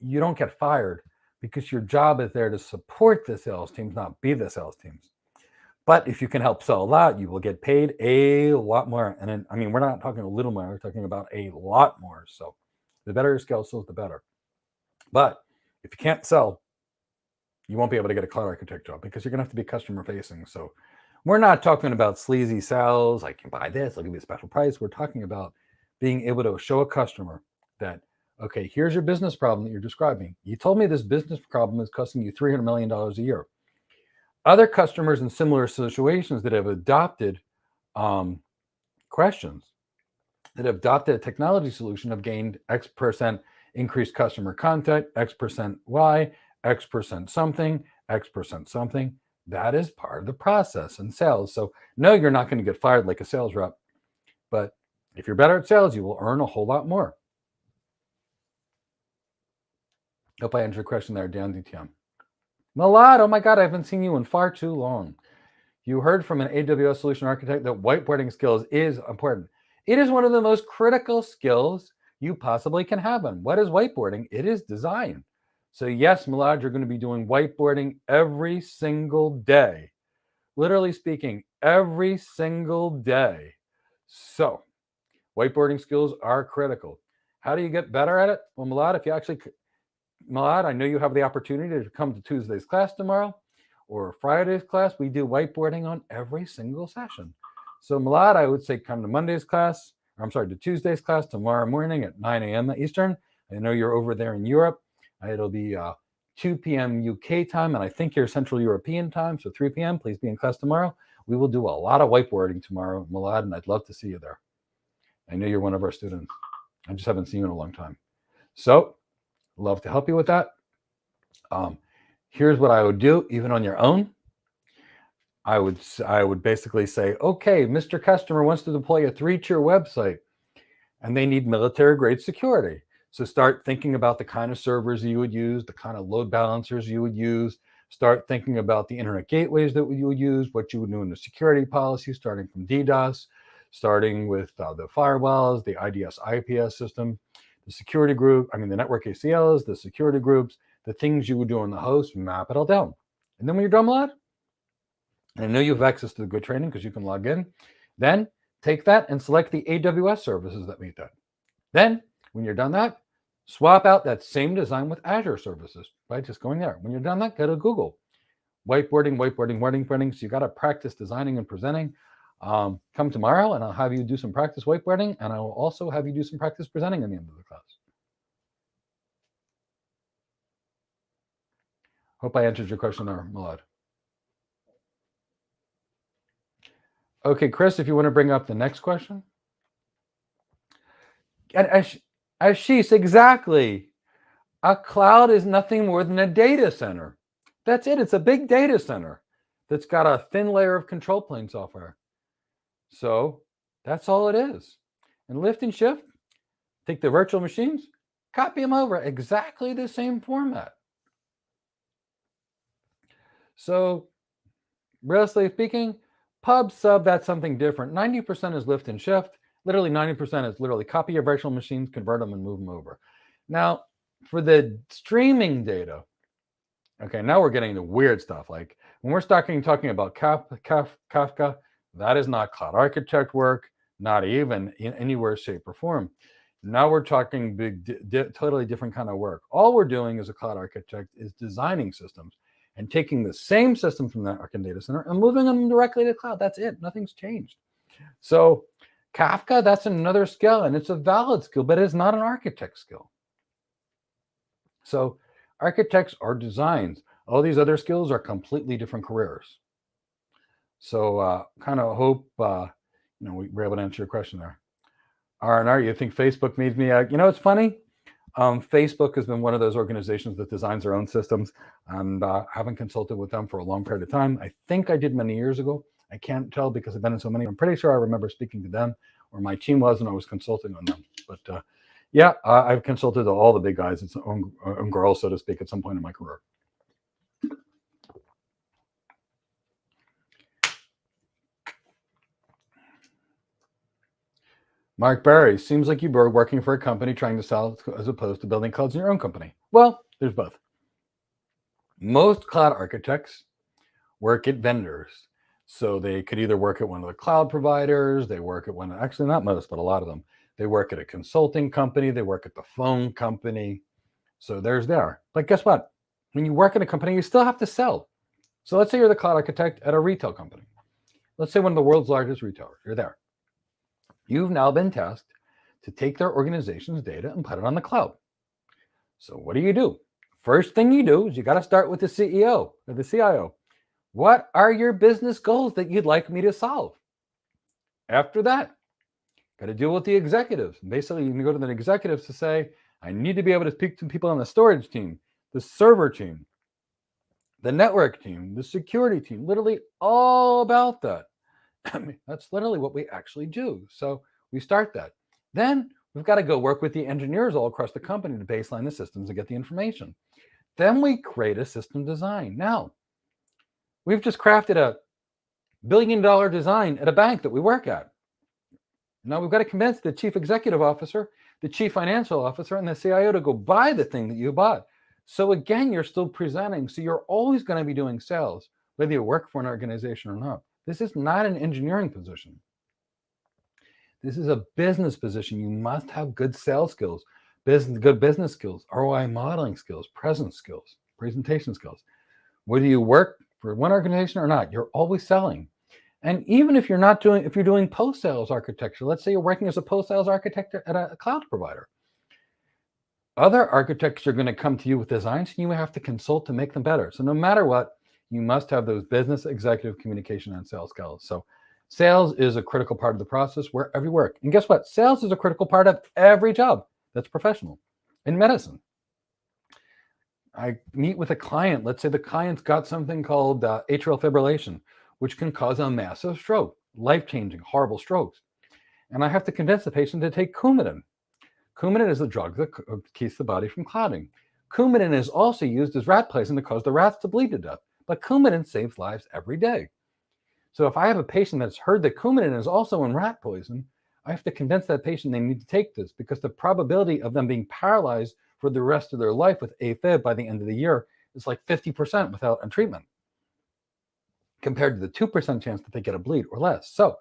you don't get fired because your job is there to support the sales teams, not be the sales teams. But if you can help sell a lot, you will get paid a lot more. And then, I mean, we're not talking a little more, we're talking about a lot more. So the better your skill skills, the better. But If you can't sell, you won't be able to get a cloud architect job because you're going to have to be customer facing. So we're not talking about sleazy sales, like you buy this, I'll give you a special price. We're talking about being able to show a customer that, okay, here's your business problem that you're describing. You told me this business problem is costing you $300 million a year. Other customers in similar situations that have adopted questions, that have adopted a technology solution have gained X% increased customer contact, X% Y, X% something, X% something. That is part of the process in sales. So no, you're not going to get fired like a sales rep, but if you're better at sales, you will earn a whole lot more. Hope I answered your question there, Dan DTM. Malad, oh my God, I haven't seen you in far too long. You heard from an AWS solution architect that whiteboarding skills is important. It is one of the most critical skills you possibly can have. And what is whiteboarding? It is design. So yes, Malad, you're going to be doing whiteboarding every single day. Literally speaking, every single day. So whiteboarding skills are critical. How do you get better at it? Well, Malad, I know you have the opportunity to come to Tuesday's class tomorrow or Friday's class. We do whiteboarding on every single session. So Malad, I would say come to Tuesday's class tomorrow morning at 9 a.m. Eastern. I know you're over there in Europe. It'll be 2 p.m. UK time, and I think you're Central European time, so 3 p.m. Please be in class tomorrow. We will do a lot of whiteboarding tomorrow, Malad, and I'd love to see you there. I know you're one of our students. I just haven't seen you in a long time. So love to help you with that. Here's what I would do, even on your own. I would basically say, okay, Mr. Customer wants to deploy a 3-tier website, and they need military-grade security. So start thinking about the kind of servers you would use, the kind of load balancers you would use. Start thinking about the internet gateways that you would use, what you would do in the security policy, starting from DDoS, starting with the firewalls, the IDS IPS system, the security group, the network ACLs, the security groups, the things you would do on the host, map it all down. And then when you're done with that, and I know you have access to the good training because you can log in, then take that and select the AWS services that meet that. Then when you're done that, swap out that same design with Azure services by just going there. When you're done that, go to Google. Whiteboarding. So you got to practice designing and presenting. Come tomorrow and I'll have you do some practice whiteboarding, and I will also have you do some practice presenting at the end of the class. Hope I answered your question there, Malad. Okay, Chris, if you want to bring up the next question. And Ashish, exactly. A cloud is nothing more than a data center. That's it. It's a big data center that's got a thin layer of control plane software. So that's all it is. And lift and shift, take the virtual machines, copy them over, exactly the same format. So realistically speaking, pub sub, that's something different. 90% is lift and shift. Literally 90% is literally copy your virtual machines, convert them, and move them over. Now, for the streaming data, okay, now we're getting into weird stuff. Like when we're talking about Kafka, that is not cloud architect work, not even in anywhere, shape, or form. Now we're talking totally different kind of work. All we're doing as a cloud architect is designing systems and taking the same system from that data center and moving them directly to the cloud. That's it. Nothing's changed. So Kafka, that's another skill, and it's a valid skill, but it's not an architect skill. So architects are designs. All these other skills are completely different careers. So kind of hope we were able to answer your question there. R&R, you think Facebook made me? It's funny. Facebook has been one of those organizations that designs their own systems, and I haven't consulted with them for a long period of time. I think I did many years ago. I can't tell because I've been in so many. I'm pretty sure I remember speaking to them, or my team was, and I was consulting on them. But yeah, I've consulted all the big guys, it's own girls, so to speak, at some point in my career. Mark Barry, seems like you were working for a company trying to sell as opposed to building clouds in your own company. Well, there's both. Most cloud architects work at vendors. So they could either work at one of the cloud providers, they work at not most, but a lot of them. They work at a consulting company, they work at the phone company. So there's there. But guess what? When you work in a company, you still have to sell. So let's say you're the cloud architect at a retail company. Let's say one of the world's largest retailers. You're there. You've now been tasked to take their organization's data and put it on the cloud. So what do? First thing you do is you got to start with the CEO or the CIO. What are your business goals that you'd like me to solve? After that, got to deal with the executives. Basically, you can go to the executives to say, I need to be able to speak to people on the storage team, the server team, the network team, the security team, literally all about that. I mean, that's literally what we actually do. So we start that. Then we've got to go work with the engineers all across the company to baseline the systems and get the information. Then we create a system design. Now, we've just crafted a $1 billion design at a bank that we work at. Now we've got to convince the chief executive officer, the chief financial officer, and the CIO to go buy the thing that you bought. So again, you're still presenting. So you're always going to be doing sales, whether you work for an organization or not. This is not an engineering position. This is a business position. You must have good sales skills, good business skills, ROI modeling skills, presence skills, presentation skills. Whether you work for one organization or not, you're always selling. And even if you're doing post-sales architecture, let's say you're working as a post-sales architect at a cloud provider, other architects are going to come to you with designs and you have to consult to make them better. So no matter what, you must have those business executive communication and sales skills. So sales is a critical part of the process wherever you work. And guess what? Sales is a critical part of every job that's professional. In medicine, I meet with a client. Let's say the client's got something called atrial fibrillation, which can cause a massive stroke, life-changing, horrible strokes. And I have to convince the patient to take Coumadin. Coumadin is a drug that keeps the body from clotting. Coumadin is also used as rat poison to cause the rats to bleed to death. But Coumadin saves lives every day. So if I have a patient that's heard that Coumadin is also in rat poison, I have to convince that patient they need to take this because the probability of them being paralyzed for the rest of their life with AFib by the end of the year is like 50% without a treatment, compared to the 2% chance that they get a bleed or less. So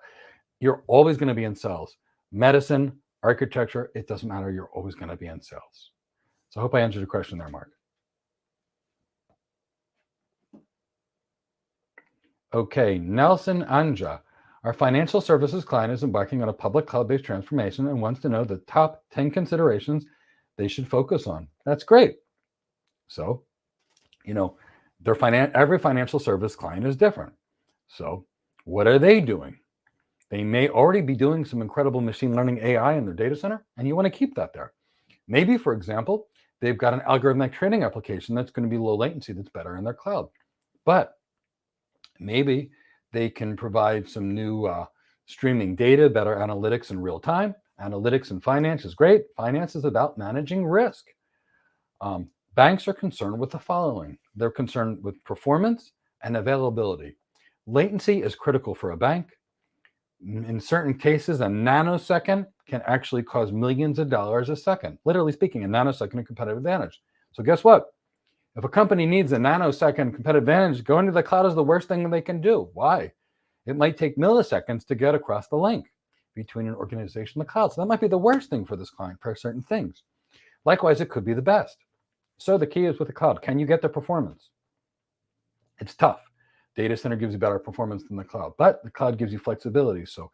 you're always going to be in sales. Medicine, architecture, it doesn't matter. You're always going to be in sales. So I hope I answered your question there, Mark. Okay, Nelson Anja. Our financial services client is embarking on a public cloud-based transformation and wants to know the top 10 considerations they should focus on. That's great. So, every financial service client is different. So what are they doing? They may already be doing some incredible machine learning AI in their data center, and you want to keep that there. Maybe, for example, they've got an algorithmic training application that's going to be low latency that's better in their cloud. But maybe they can provide some new streaming data, better analytics in real time. Analytics in finance is great. Finance is about managing risk. Banks are concerned with the following. They're concerned with performance and availability. Latency is critical for a bank. In certain cases, a nanosecond can actually cause millions of dollars a second. Literally speaking, a nanosecond of competitive advantage. So guess what? If a company needs a nanosecond competitive advantage, going to the cloud is the worst thing they can do. Why? It might take milliseconds to get across the link between an organization and the cloud. So that might be the worst thing for this client for certain things. Likewise, it could be the best. So the key is with the cloud. Can you get the performance? It's tough. Data center gives you better performance than the cloud, but the cloud gives you flexibility. So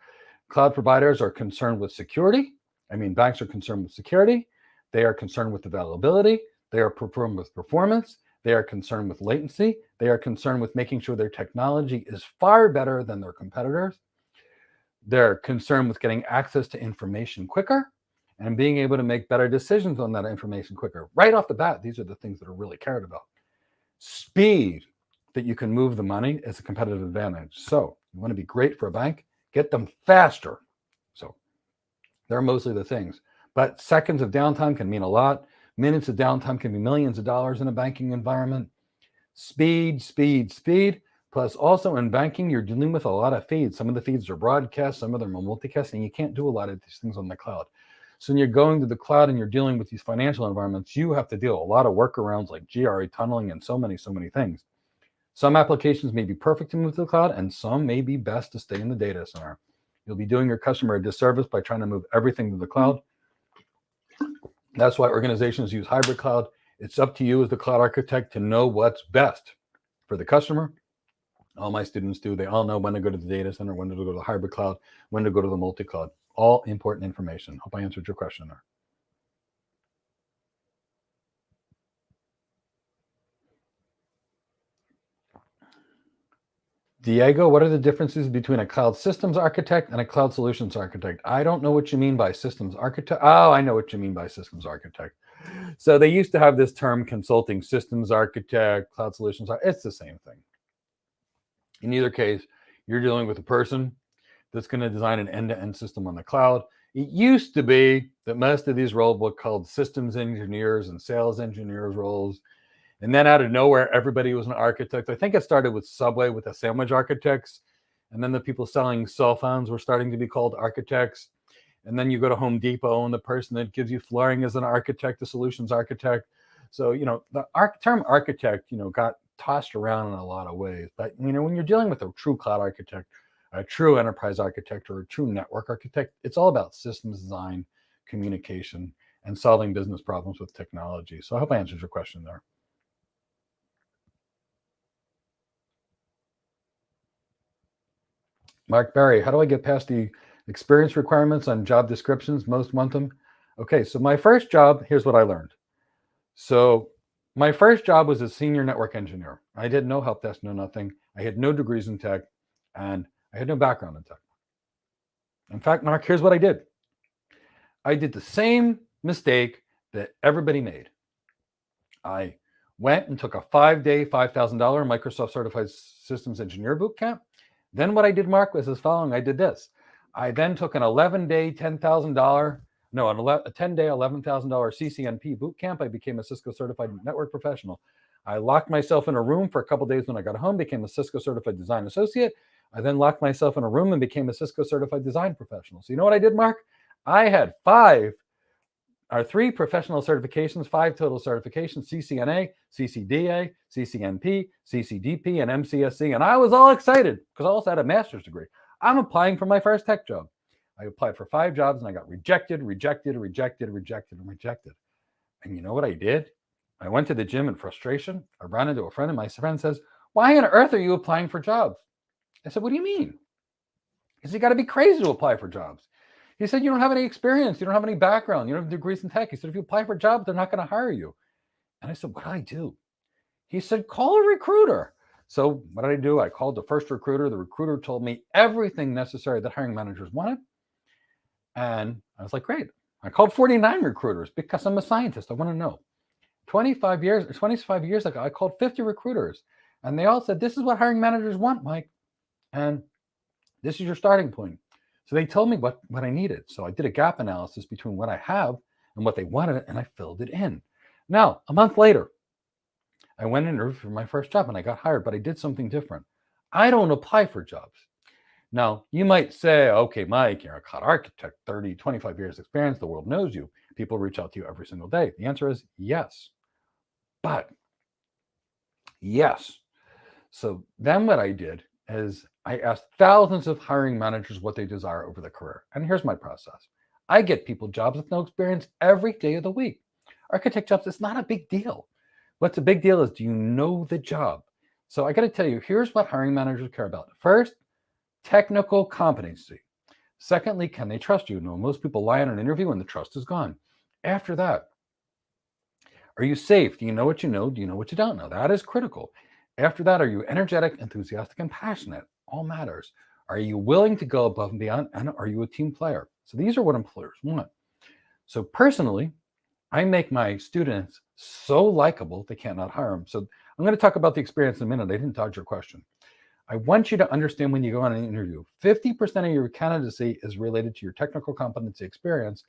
cloud providers are concerned with security. Banks are concerned with security. They are concerned with availability. They are concerned with performance. They are concerned with latency. They are concerned with making sure their technology is far better than their competitors. They're concerned with getting access to information quicker and being able to make better decisions on that information quicker. Right off the bat, these are the things that are really cared about. Speed, that you can move the money, is a competitive advantage. So you want to be great for a bank, get them faster. So they're mostly the things. But seconds of downtime can mean a lot. Minutes of downtime can be millions of dollars in a banking environment. Speed, speed, speed. Plus also in banking, you're dealing with a lot of feeds. Some of the feeds are broadcast, some of them are multicast, and you can't do a lot of these things on the cloud. So when you're going to the cloud and you're dealing with these financial environments, you have to deal with a lot of workarounds like GRE tunneling and so many things. Some applications may be perfect to move to the cloud, and some may be best to stay in the data center. You'll be doing your customer a disservice by trying to move everything to the cloud. That's why organizations use hybrid cloud It's up to you as the cloud architect to know what's best for the customer. All my students do. They all know when to go to the data center, when to go to the hybrid cloud, when to go to the multi-cloud. All important information. Hope I answered your question there. Diego, what are the differences between a cloud systems architect and a cloud solutions architect? I don't know what you mean by systems architect. Oh, I know what you mean by systems architect. So they used to have this term consulting systems architect, cloud solutions. It's the same thing. In either case, you're dealing with a person that's going to design an end-to-end system on the cloud. It used to be that most of these roles were called systems engineers and sales engineers roles. And then out of nowhere, everybody was an architect. I think it started with Subway with the sandwich architects. And then the people selling cell phones were starting to be called architects. And then you go to Home Depot and the person that gives you flooring is an architect, a solutions architect. So, the term architect, got tossed around in a lot of ways. But, when you're dealing with a true cloud architect, a true enterprise architect, or a true network architect, it's all about systems design, communication, and solving business problems with technology. So I hope I answered your question there. Mark Barry, how do I get past the experience requirements on job descriptions? Most want them. Okay, so my first job, here's what I learned. So my first job was a senior network engineer. I did no help desk, no nothing. I had no degrees in tech, and I had no background in tech. In fact, Mark, here's what I did. I did the same mistake that everybody made. I went and took a 5-day, $5,000 Microsoft Certified Systems Engineer Bootcamp. Then what I did, Mark, was as following. I did this. I then took an 11-day, $10,000, no, a 10-day, $11,000 CCNP bootcamp. I became a Cisco Certified Network Professional. I locked myself in a room for a couple of days when I got home, became a Cisco Certified Design Associate. I then locked myself in a room and became a Cisco Certified Design Professional. So you know what I did, Mark? I had 3 professional certifications, 5 total certifications: CCNA, CCDA, CCNP, CCDP, and MCSC. And I was all excited because I also had a master's degree. I'm applying for my first tech job. I applied for 5 jobs and I got rejected. And you know what I did? I went to the gym in frustration. I ran into a friend and my friend says, "Why on earth are you applying for jobs?" I said, "What do you mean?" He said, "You got to be crazy to apply for jobs." He said, "You don't have any experience. You don't have any background. You don't have degrees in tech." He said, "If you apply for jobs, they're not going to hire you." And I said, "What do I do?" He said, "Call a recruiter." So what did I do? I called the first recruiter. The recruiter told me everything necessary that hiring managers wanted. And I was like, great. I called 49 recruiters because I'm a scientist. I want to know. 25 years ago, I called 50 recruiters. And they all said, "This is what hiring managers want, Mike. And this is your starting point." So they told me what I needed. So I did a gap analysis between what I have and what they wanted, and I filled it in. Now, a month later, I went and interviewed for my first job and I got hired, but I did something different. I don't apply for jobs. Now, you might say, "Okay, Mike, you're a cloud architect, 30, 25 years experience, the world knows you. People reach out to you every single day." The answer is yes. But yes. So then what I did is I asked thousands of hiring managers what they desire over their career. And here's my process. I get people jobs with no experience every day of the week. Architect jobs, it's not a big deal. What's a big deal is, do you know the job? So I got to tell you, here's what hiring managers care about. First, technical competency. Secondly, can they trust you? No, most people lie on an interview and the trust is gone. After that, are you safe? Do you know what you know? Do you know what you don't know? That is critical. After that, are you energetic, enthusiastic, and passionate? All matters. Are you willing to go above and beyond? And are you a team player? So these are what employers want. So personally, I make my students so likable they can't not hire them. So I'm going to talk about the experience in a minute. I didn't dodge your question. I want you to understand, when you go on an interview, 50% of your candidacy is related to your technical competency experience,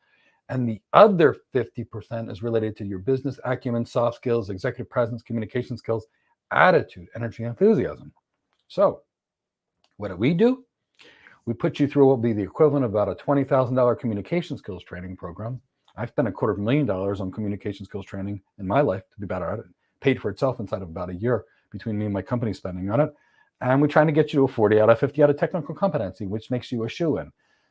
and the other 50% is related to your business acumen, soft skills, executive presence, communication skills, attitude, energy, enthusiasm. So what do? We put you through what will be the equivalent of about a $20,000 communication skills training program. I've spent $250,000 on communication skills training in my life, to be better at it. Paid for itself inside of about a year between me and my company spending on it. And we're trying to get you to a 40 out of 50 out of technical competency, which makes you a shoo-in.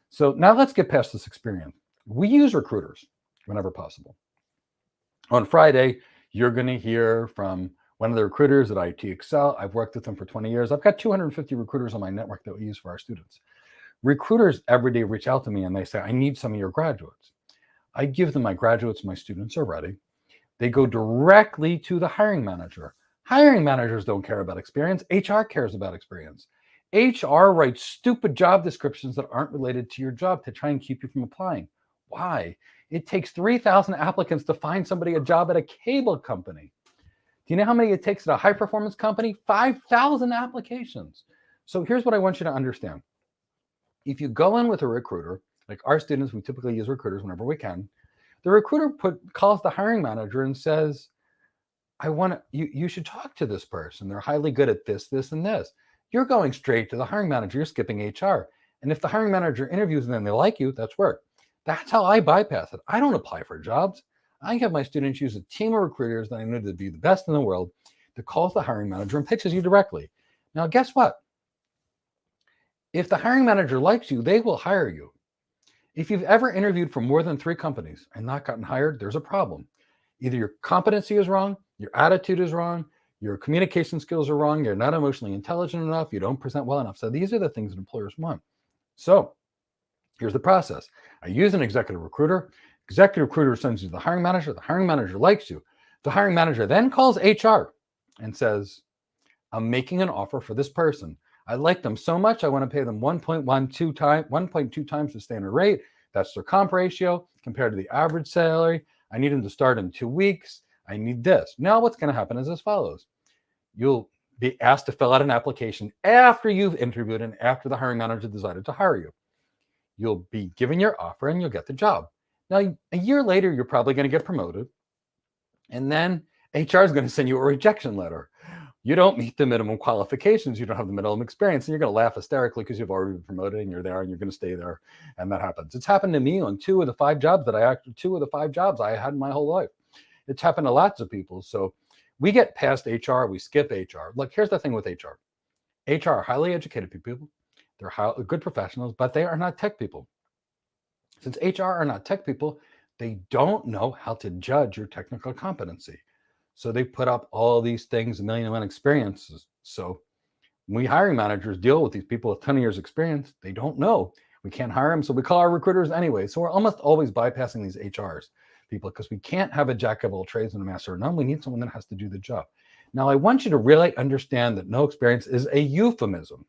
So now let's get past this experience. We use recruiters whenever possible. On Friday, You're going to hear from one of the recruiters at IT Excel. I've worked with them for 20 years. I've got 250 recruiters on my network that we use for our students. Recruiters every day reach out to me and they say, I need some of your graduates. I give them my graduates, my students are ready. They go directly to the hiring manager. Hiring managers don't care about experience. HR cares about experience. HR writes stupid job descriptions that aren't related to your job to try and keep you from applying. Why? It takes 3,000 applicants to find somebody a job at a cable company. Do you know how many it takes at a high performance company? 5,000 applications. So here's what I want you to understand. If you go in with a recruiter, like our students, we typically use recruiters whenever we can. The recruiter calls the hiring manager and says, you should talk to this person. They're highly good at this, this, and this. You're going straight to the hiring manager. You're skipping HR. And if the hiring manager interviews them and they like you, that's work. That's how I bypass it. I don't apply for jobs. I have my students use a team of recruiters that I know to be the best in the world that calls the hiring manager and pitches you directly. Now, guess what? If the hiring manager likes you, they will hire you. If you've ever interviewed for more than 3 companies and not gotten hired, there's a problem. Either your competency is wrong, your attitude is wrong, your communication skills are wrong, you're not emotionally intelligent enough, you don't present well enough. So these are the things that employers want. So here's the process. I use an executive recruiter. Executive recruiter sends you to the hiring manager likes you. The hiring manager then calls HR and says, I'm making an offer for this person. I like them so much, I want to pay them 1.2 times the standard rate. That's their comp ratio compared to the average salary. I need them to start in 2 weeks. I need this. Now what's going to happen is as follows. You'll be asked to fill out an application after you've interviewed and after the hiring manager decided to hire you. You'll be given your offer and you'll get the job. Now, a year later, you're probably going to get promoted. And then HR is going to send you a rejection letter. You don't meet the minimum qualifications. You don't have the minimum experience. And you're going to laugh hysterically because you've already been promoted and you're there and you're going to stay there. And that happens. It's happened to me on 2 of the 5 jobs I had in my whole life. It's happened to lots of people. So we get past HR, we skip HR. Look, here's the thing with HR. HR are highly educated people. They're good professionals, but they are not tech people. Since HR are not tech people, they don't know how to judge your technical competency. So they put up all these things, 1 million experiences. So we hiring managers deal with these people with 10 years experience. They don't know. We can't hire them, so we call our recruiters anyway. So we're almost always bypassing these HRs people because we can't have a jack of all trades and a master of none. We need someone that has to do the job. Now, I want you to really understand that no experience is a euphemism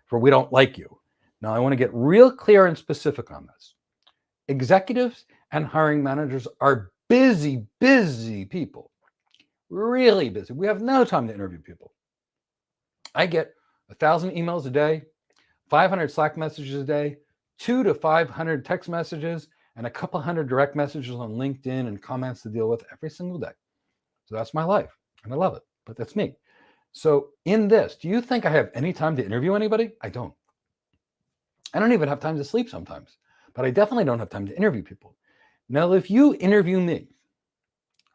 for we don't like you. Now, I want to get real clear and specific on this. Executives and hiring managers are busy people, really busy. We have no time to interview people. I get 1,000 emails a day, 500 Slack messages a day, 200 to 500 text messages, and a couple hundred direct messages on LinkedIn and comments to deal with every single day. So that's my life, and I love it, but that's me. So in this, do you think I have any time to interview anybody? I don't. I don't even have time to sleep sometimes, but I definitely don't have time to interview people. Now, if you interview me,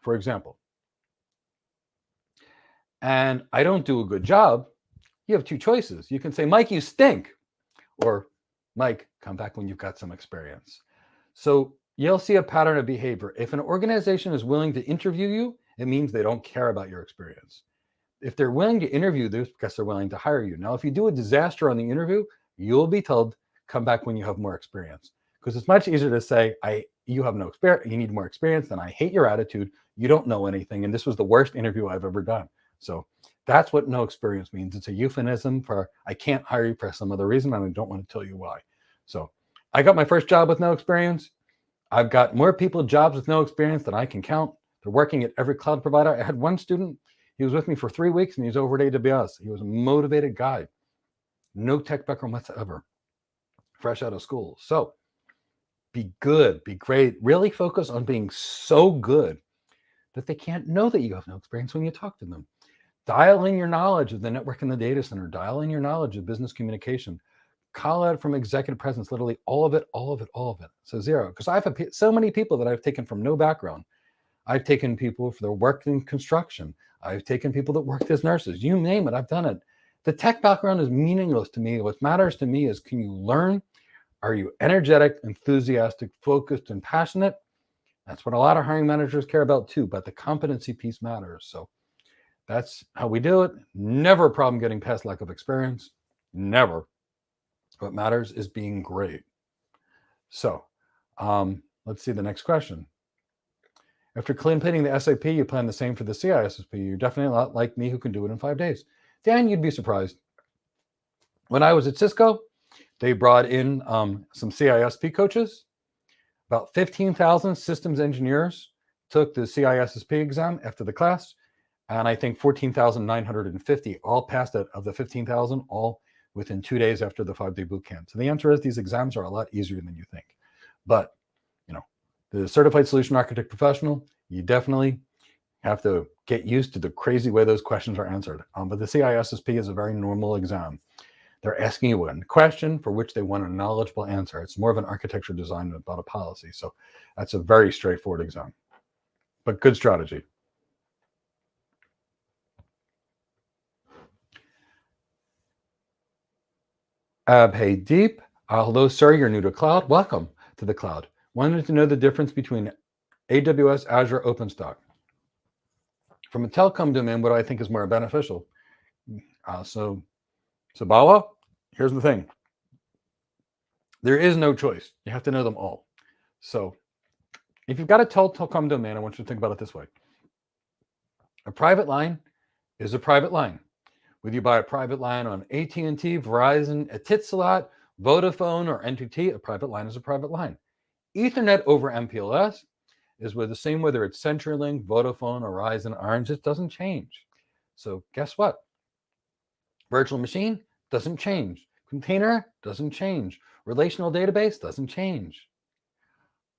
for example, and I don't do a good job, you have 2 choices. You can say, Mike, you stink, or Mike, come back when you've got some experience. So you'll see a pattern of behavior. If an organization is willing to interview you, it means they don't care about your experience. If they're willing to interview you, it's because they're willing to hire you. Now, if you do a disaster on the interview, you'll be told, come back when you have more experience. Because it's much easier to say, you have no experience, you need more experience, than I hate your attitude, you don't know anything, and this was the worst interview I've ever done. So that's what no experience means. It's a euphemism for I can't hire you for some other reason, and I don't want to tell you why. So I got my first job with no experience. I've got more people jobs with no experience than I can count. They're working at every cloud provider. I had one student, he was with me for 3 weeks, and he's over at AWS. He was a motivated guy. No tech background whatsoever. Fresh out of school. So be good, be great. Really focus on being so good that they can't know that you have no experience when you talk to them. Dial in your knowledge of the network and the data center. Dial in your knowledge of business communication. Call out from executive presence, literally all of it. So 0. Because I've had so many people that I've taken from no background. I've taken people that worked in construction. I've taken people that worked as nurses. You name it, I've done it. The tech background is meaningless to me. What matters to me is, can you learn? Are you energetic, enthusiastic, focused, and passionate? That's what a lot of hiring managers care about too, but the competency piece matters. So that's how we do it. Never a problem getting past lack of experience. Never. What matters is being great. So let's see the next question. After completing the SAP, you plan the same for the CISSP. You're definitely a lot like me who can do it in 5 days. Dan, you'd be surprised. When I was at Cisco, they brought in some CISP coaches. About 15,000 systems engineers took the CISSP exam after the class, and I think 14,950 all passed it of the 15,000, all within 2 days after the 5-day boot camp. So the answer is these exams are a lot easier than you think. But, the Certified Solution Architect Professional, you definitely have to get used to the crazy way those questions are answered. But the CISSP is a very normal exam. They're asking you a question for which they want a knowledgeable answer. It's more of an architecture design about a policy. So that's a very straightforward exam, but good strategy. Abhay Deep, hello, sir. You're new to cloud. Welcome to the cloud. Wanted to know the difference between AWS, Azure, OpenStack. From a telecom domain, what do I think is more beneficial? So Bawa, here's the thing. There is no choice. You have to know them all. So if you've got a telecom domain, I want you to think about it this way. A private line is a private line. Whether you buy a private line on AT&T, Verizon, Etisalat, Vodafone, or NTT, a private line is a private line. Ethernet over MPLS is the same whether it's CenturyLink, Vodafone, Verizon, Orange. It doesn't change. So guess what? Virtual machine doesn't change. Container doesn't change. Relational database doesn't change.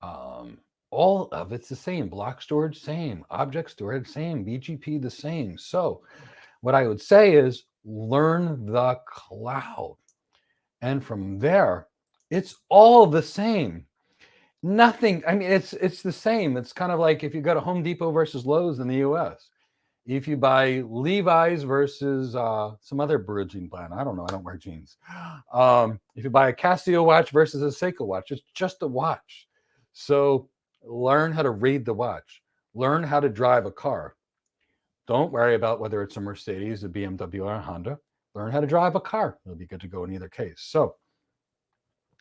All of it's the same. Block storage, same. Object storage, same. BGP, the same. So what I would say is learn the cloud. And from there, it's all the same. Nothing, I mean, it's the same. It's kind of like if you go to Home Depot versus Lowe's in the US. If you buy Levi's versus some other bridging brand, I don't know, I don't wear jeans. If you buy a Casio watch versus a Seiko watch, it's just a watch. So learn how to read the watch. Learn how to drive a car. Don't worry about whether it's a Mercedes, a BMW, or a Honda. Learn how to drive a car. It'll be good to go in either case. So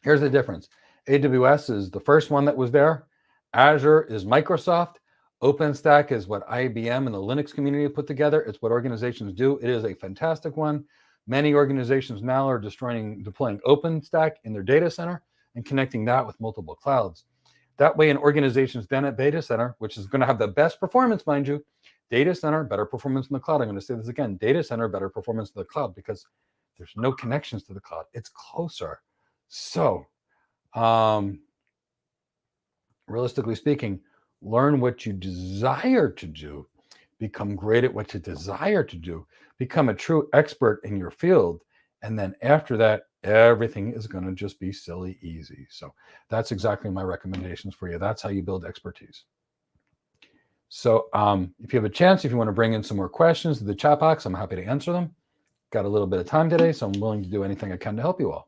here's the difference. AWS is the first one that was there. Azure is Microsoft. OpenStack is what IBM and the Linux community put together. It's what organizations do. It is a fantastic one. Many organizations now are deploying OpenStack in their data center and connecting that with multiple clouds. That way, an organization's then at data center, which is going to have the best performance, mind you, data center, better performance in the cloud. I'm going to say this again, data center, better performance in the cloud because there's no connections to the cloud. It's closer. So, realistically speaking, learn what you desire to do, become great at what you desire to do, become a true expert in your field. And then after that, everything is going to just be silly easy. So that's exactly my recommendations for you. That's how you build expertise. So if you have a chance, if you want to bring in some more questions to the chat box, I'm happy to answer them. Got a little bit of time today, so I'm willing to do anything I can to help you all.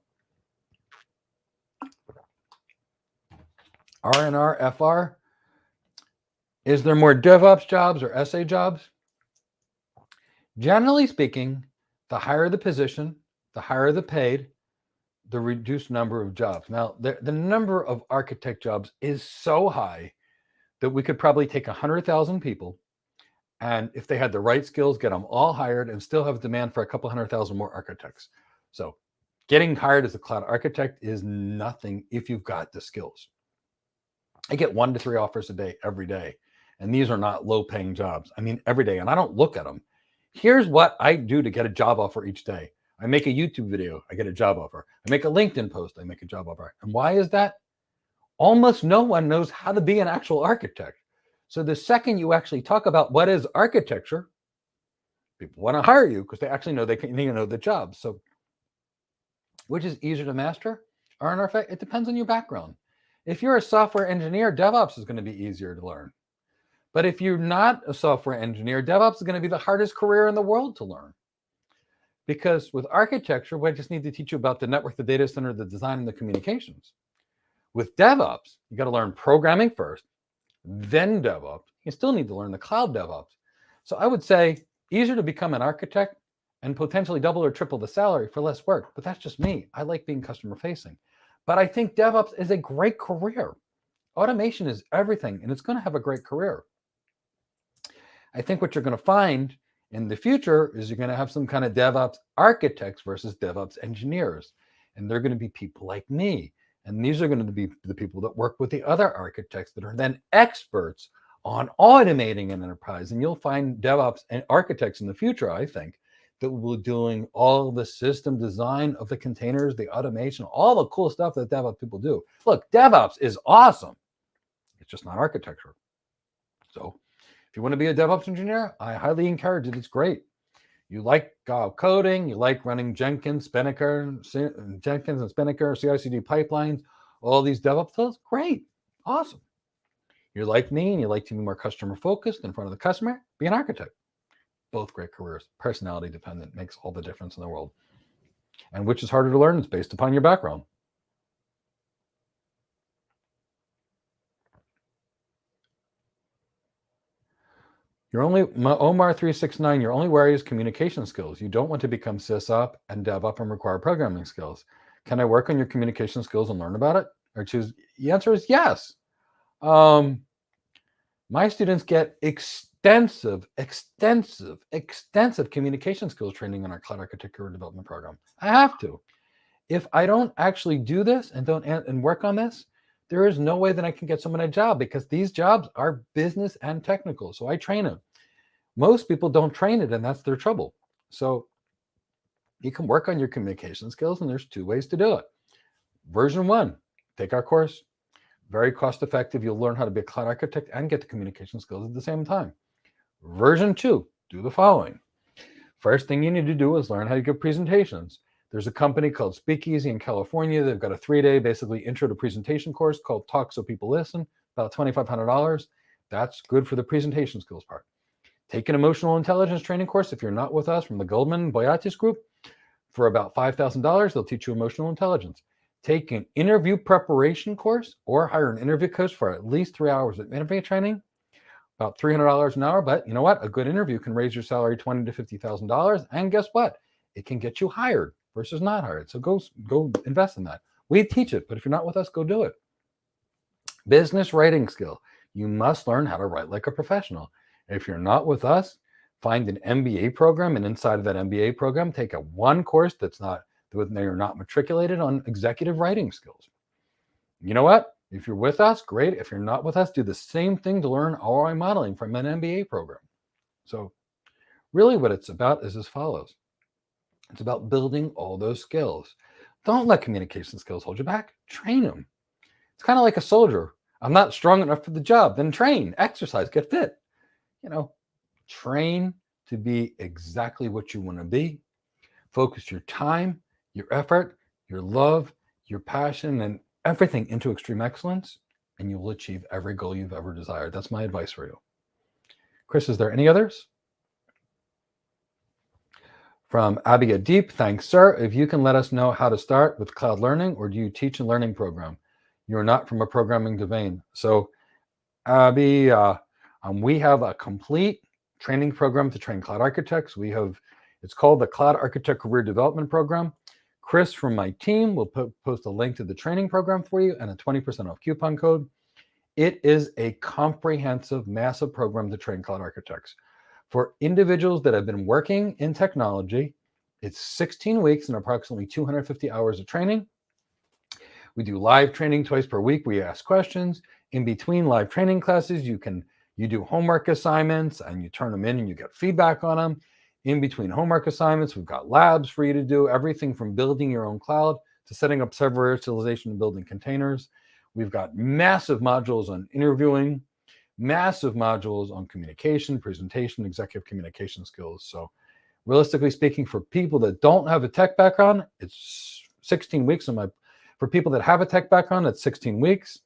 RNR, FR. Is there more DevOps jobs or SA jobs? Generally speaking, the higher the position, the higher the paid, the reduced number of jobs. Now, the number of architect jobs is so high that we could probably take 100,000 people, and if they had the right skills, get them all hired and still have demand for a couple 100,000 more architects. So getting hired as a cloud architect is nothing if you've got the skills. I get 1 to 3 offers a day, every day. And these are not low-paying jobs. I mean, every day, and I don't look at them. Here's what I do to get a job offer each day. I make a YouTube video, I get a job offer. I make a LinkedIn post, I make a job offer. And why is that? Almost no one knows how to be an actual architect. So the second you actually talk about what is architecture, people want to hire you because they actually know they know the job. So which is easier to master? RNR, it depends on your background. If you're a software engineer, DevOps is going to be easier to learn. But if you're not a software engineer, DevOps is going to be the hardest career in the world to learn. Because with architecture, we just need to teach you about the network, the data center, the design, and the communications. With DevOps, you got to learn programming first, then DevOps. You still need to learn the cloud DevOps. So I would say easier to become an architect and potentially double or triple the salary for less work. But that's just me. I like being customer facing. But I think DevOps is a great career. Automation is everything, and it's going to have a great career. I think what you're going to find in the future is you're going to have some kind of DevOps architects versus DevOps engineers. And they're going to be people like me. And these are going to be the people that work with the other architects that are then experts on automating an enterprise. And you'll find DevOps and architects in the future, I think, that will be doing all the system design of the containers, the automation, all the cool stuff that DevOps people do. Look, DevOps is awesome. It's just not architecture. So if you want to be a DevOps engineer, I highly encourage it. It's great. You like coding, you like running Jenkins and Spinnaker, CICD pipelines, all these DevOps tools, great, awesome. You're like me and you like to be more customer focused in front of the customer, be an architect. Both great careers, personality dependent, makes all the difference in the world. And which is harder to learn? It's based upon your background. Omar369, your only worry is communication skills. You don't want to become SysOps and DevOps and require programming skills. Can I work on your communication skills and learn about it? Or choose? The answer is yes. My students get extensive communication skills training in our cloud architecture development program. I have to. If I don't actually do this and work on this, there is no way that I can get someone a job, because these jobs are business and technical. So I train them. Most people don't train it, and that's their trouble. So you can work on your communication skills, and there's 2 ways to do it. Version 1, take our course. Very cost effective. You'll learn how to be a cloud architect and get the communication skills at the same time. Version 2, do the following. First thing you need to do is learn how to give presentations. There's a company called Speakeasy in California. They've got a 3-day, basically intro to presentation course called Talk So People Listen, about $2,500. That's good for the presentation skills part. Take an emotional intelligence training course if you're not with us from the Goldman Boyatis group for about $5,000. They'll teach you emotional intelligence. Take an interview preparation course or hire an interview coach for at least 3 hours of interview training, about $300 an hour. But you know what? A good interview can raise your salary $20,000 to $50,000. And guess what? It can get you hired versus not hired. So go invest in that. We teach it, but if you're not with us, go do it. Business writing skill. You must learn how to write like a professional. If you're not with us, find an MBA program, and inside of that MBA program, take one course you're not matriculated on executive writing skills. You know what? If you're with us, great. If you're not with us, do the same thing to learn ROI modeling from an MBA program. So really what it's about is as follows. It's about building all those skills. Don't let communication skills hold you back. Train them. It's kind of like a soldier. I'm not strong enough for the job. Then train, exercise, get fit. Train to be exactly what you want to be. Focus your time, your effort, your love, your passion, and everything into extreme excellence, and you will achieve every goal you've ever desired. That's my advice for you. Chris, is there any others? From Abby Deep, thanks, sir. If you can let us know how to start with cloud learning, or do you teach a learning program? You're not from a programming domain. So, Abby, we have a complete training program to train cloud architects. It's called the Cloud Architect Career Development Program. Chris from my team will post a link to the training program for you and a 20% off coupon code. It is a comprehensive, massive program to train cloud architects. For individuals that have been working in technology, it's 16 weeks and approximately 250 hours of training. We do live training twice per week. We ask questions. In between live training classes, you do homework assignments and you turn them in and you get feedback on them. In between homework assignments, we've got labs for you to do, everything from building your own cloud to setting up server virtualization and building containers. We've got massive modules on interviewing, massive modules on communication, presentation, executive communication skills. So realistically speaking, for people that don't have a tech background, it's 16 weeks. For people that have a tech background, it's 16 weeks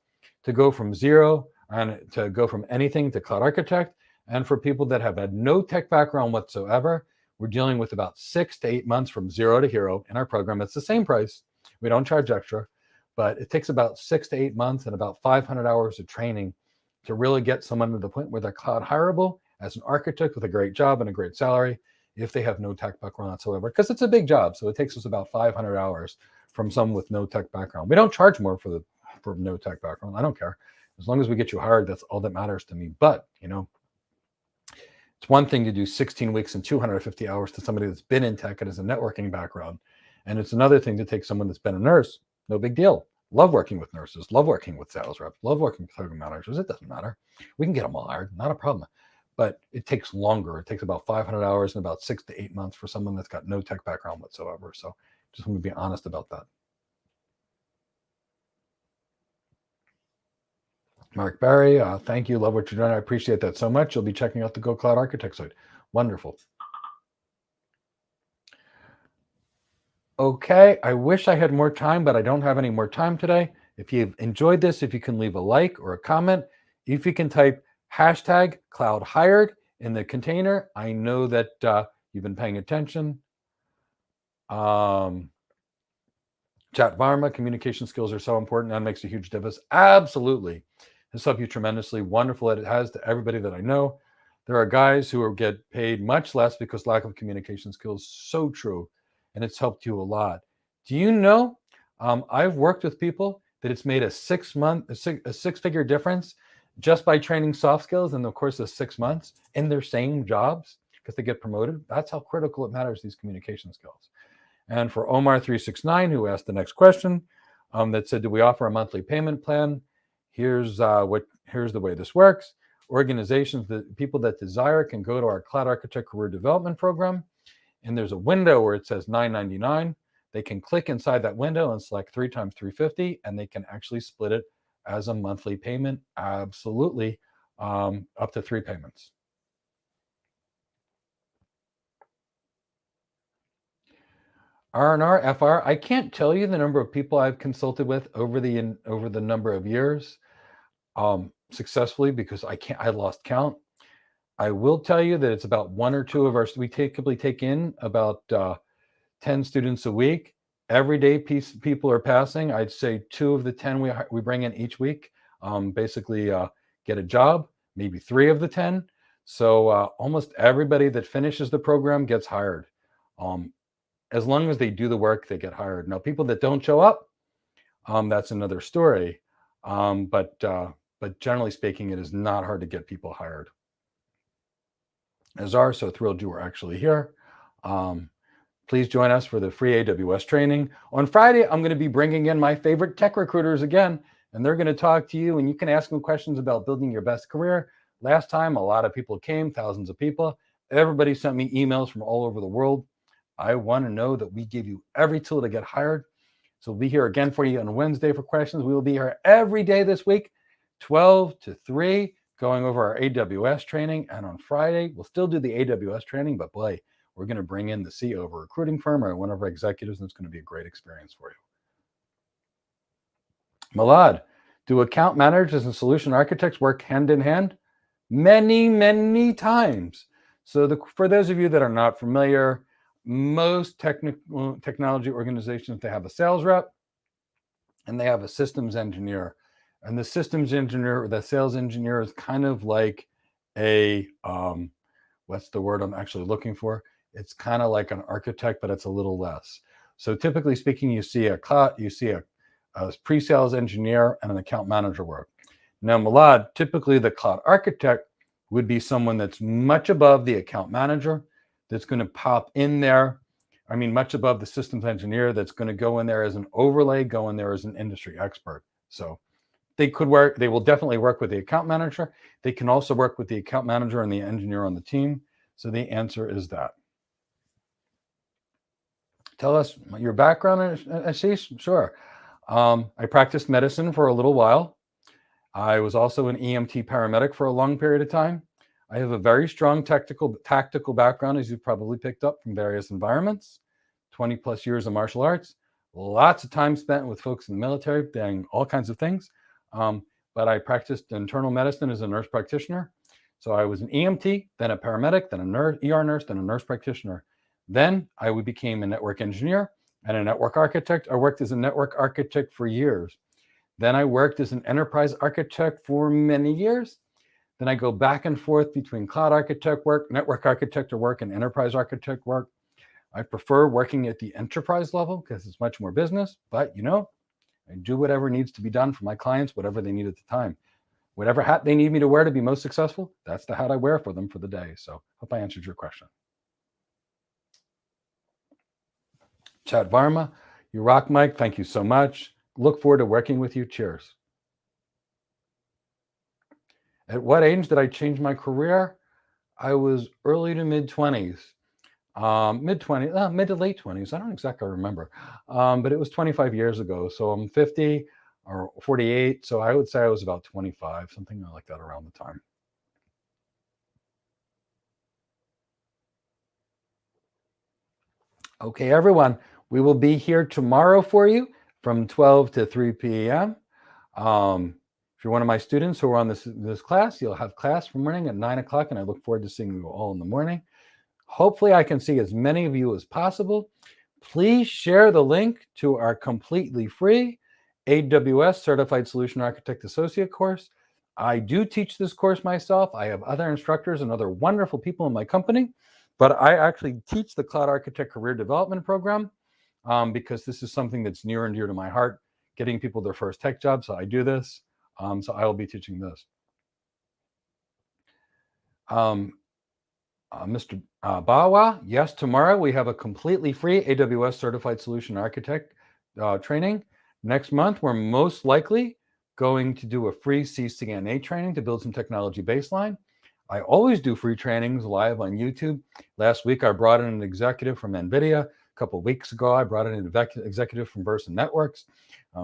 to go from zero and to go from anything to cloud architect. And for people that have had no tech background whatsoever, we're dealing with about 6 to 8 months from zero to hero in our program. It's the same price. We don't charge extra, but it takes about 6 to 8 months and about 500 hours of training to really get someone to the point where they're cloud hireable as an architect with a great job and a great salary if they have no tech background whatsoever, because it's a big job. So it takes us about 500 hours from someone with no tech background. We don't charge more for no tech background. I don't care. As long as we get you hired, that's all that matters to me. But, it's one thing to do 16 weeks and 250 hours to somebody that's been in tech and has a networking background. And it's another thing to take someone that's been a nurse. No big deal. Love working with nurses, love working with sales reps, love working with program managers. It doesn't matter. We can get them all hired, not a problem. But it takes longer. It takes about 500 hours and about 6 to 8 months for someone that's got no tech background whatsoever. So just want to be honest about that. Mark Barry, thank you. Love what you're doing. I appreciate that so much. You'll be checking out the Go Cloud Architect site. Wonderful. Okay, I wish I had more time, but I don't have any more time today. If you've enjoyed this, if you can leave a like or a comment, if you can type hashtag cloud hired in the container, I know that you've been paying attention. Chat Varma, communication skills are so important. That makes a huge difference. Absolutely. This helped you tremendously. Wonderful that it has to everybody that I know. There are guys who get paid much less because lack of communication skills. So true. And it's helped you a lot. Do you know, I've worked with people that it's made a six-figure difference just by training soft skills in the course of 6 months in their same jobs because they get promoted. That's how critical it matters, these communication skills. And for Omar369, who asked the next question, that said, do we offer a monthly payment plan? Here's the way this works. Organizations, the people that desire can go to our Cloud Architect Career Development Program, and there's a window where it says $9.99. They can click inside that window and select 3 times $350, and they can actually split it as a monthly payment. Absolutely, up to 3 payments. R&R, FR, I can't tell you the number of people I've consulted with over the number of years successfully because I lost count. I will tell you that it's about 1 or 2 of our, we typically take in about 10 students a week. Every day people are passing. I'd say 2 of the 10 we bring in each week basically get a job, maybe 3 of the 10. So almost everybody that finishes the program gets hired. As long as they do the work, they get hired. Now, people that don't show up, that's another story. But generally speaking, it is not hard to get people hired. Azar, so thrilled you were actually here. Please join us for the free AWS training. On Friday, I'm going to be bringing in my favorite tech recruiters again, and they're going to talk to you, and you can ask them questions about building your best career. Last time, a lot of people came, thousands of people. Everybody sent me emails from all over the world. I want to know that we give you every tool to get hired. So we'll be here again for you on Wednesday for questions. We will be here every day this week, 12 to 3, going over our AWS training. And on Friday, we'll still do the AWS training, but boy, we're going to bring in the CEO of a recruiting firm or one of our executives, and it's going to be a great experience for you. Malad, do account managers and solution architects work hand in hand? Many, many times. So for those of you that are not familiar, most technology organizations, they have a sales rep and they have a systems engineer. And the systems engineer or the sales engineer is kind of like a, what's the word I'm actually looking for? It's kind of like an architect, but it's a little less. So typically speaking, you see a pre-sales engineer and an account manager work. Now, Malad, typically the cloud architect would be someone that's much above the account manager, that's going to pop in there. I mean, much above the systems engineer that's going to go in there as an overlay, go in there as an industry expert. So they will definitely work with the account manager. They can also work with the account manager and the engineer on the team. So the answer is that. Tell us your background, Ashish. Sure. I practiced medicine for a little while. I was also an EMT paramedic for a long period of time. I have a very strong tactical background, as you've probably picked up from various environments, 20 plus years of martial arts, lots of time spent with folks in the military doing all kinds of things. But I practiced internal medicine as a nurse practitioner. So I was an EMT, then a paramedic, then a nurse, ER nurse, then a nurse practitioner. Then I became a network engineer and a network architect. I worked as a network architect for years. Then I worked as an enterprise architect for many years. Then I go back and forth between cloud architect work, network architecture work, and enterprise architect work. I prefer working at the enterprise level because it's much more business, but I do whatever needs to be done for my clients, whatever they need at the time. Whatever hat they need me to wear to be most successful, that's the hat I wear for them for the day. So hope I answered your question. Chad Varma, you rock, Mike. Thank you so much. Look forward to working with you. Cheers. At what age did I change my career? I was early to mid 20s, mid to late 20s. I don't exactly remember, but it was 25 years ago. So I'm 50 or 48. So I would say I was about 25, something like that around the time. Okay, everyone, we will be here tomorrow for you from 12 to 3 p.m. If you're one of my students who are on this class, you'll have class from morning at 9 o'clock, and I look forward to seeing you all in the morning. Hopefully, I can see as many of you as possible. Please share the link to our completely free AWS Certified Solution Architect Associate course. I do teach this course myself. I have other instructors and other wonderful people in my company, but I actually teach the Cloud Architect Career Development Program because this is something that's near and dear to my heart, getting people their first tech job. So I do this. So I will be teaching this. Mr. Bawa, yes, tomorrow we have a completely free AWS Certified Solution Architect training. Next month, we're most likely going to do a free CCNA training to build some technology baseline. I always do free trainings live on YouTube. Last week, I brought in an executive from NVIDIA. A couple of weeks ago, I brought in an executive from Versa Networks.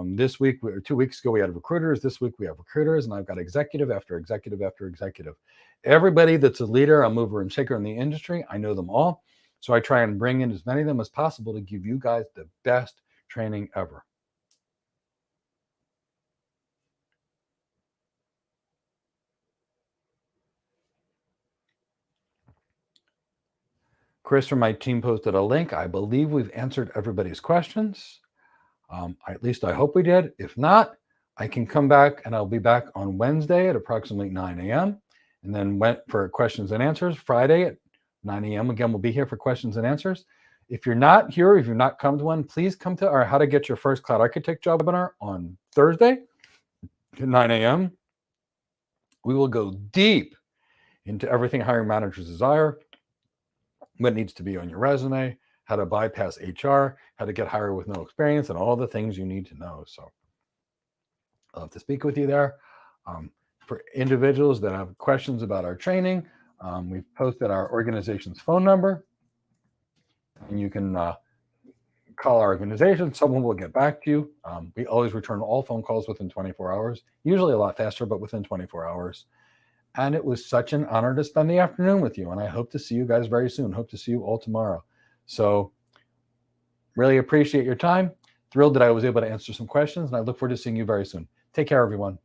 This week, 2 weeks ago, we had recruiters. This week, we have recruiters, and I've got executive after executive after executive. Everybody that's a leader, a mover and shaker in the industry, I know them all. So I try and bring in as many of them as possible to give you guys the best training ever. Chris from my team posted a link. I believe we've answered everybody's questions. At least I hope we did. If not, I can come back, and I'll be back on Wednesday at approximately 9 a.m. And then went for questions and answers Friday at 9 a.m. Again, we'll be here for questions and answers. If you're not here, if you've not come to one, please come to our How to Get Your First Cloud Architect Job webinar on Thursday at 9 a.m. We will go deep into everything hiring managers desire, what needs to be on your resume, how to bypass HR, how to get hired with no experience, and all the things you need to know. So I'll have to speak with you there. For individuals that have questions about our training, we've posted our organization's phone number, and you can call our organization. Someone will get back to you. We always return all phone calls within 24 hours, usually a lot faster, but within 24 hours. And it was such an honor to spend the afternoon with you. And I hope to see you guys very soon. Hope to see you all tomorrow. So really appreciate your time. Thrilled that I was able to answer some questions. And I look forward to seeing you very soon. Take care, everyone.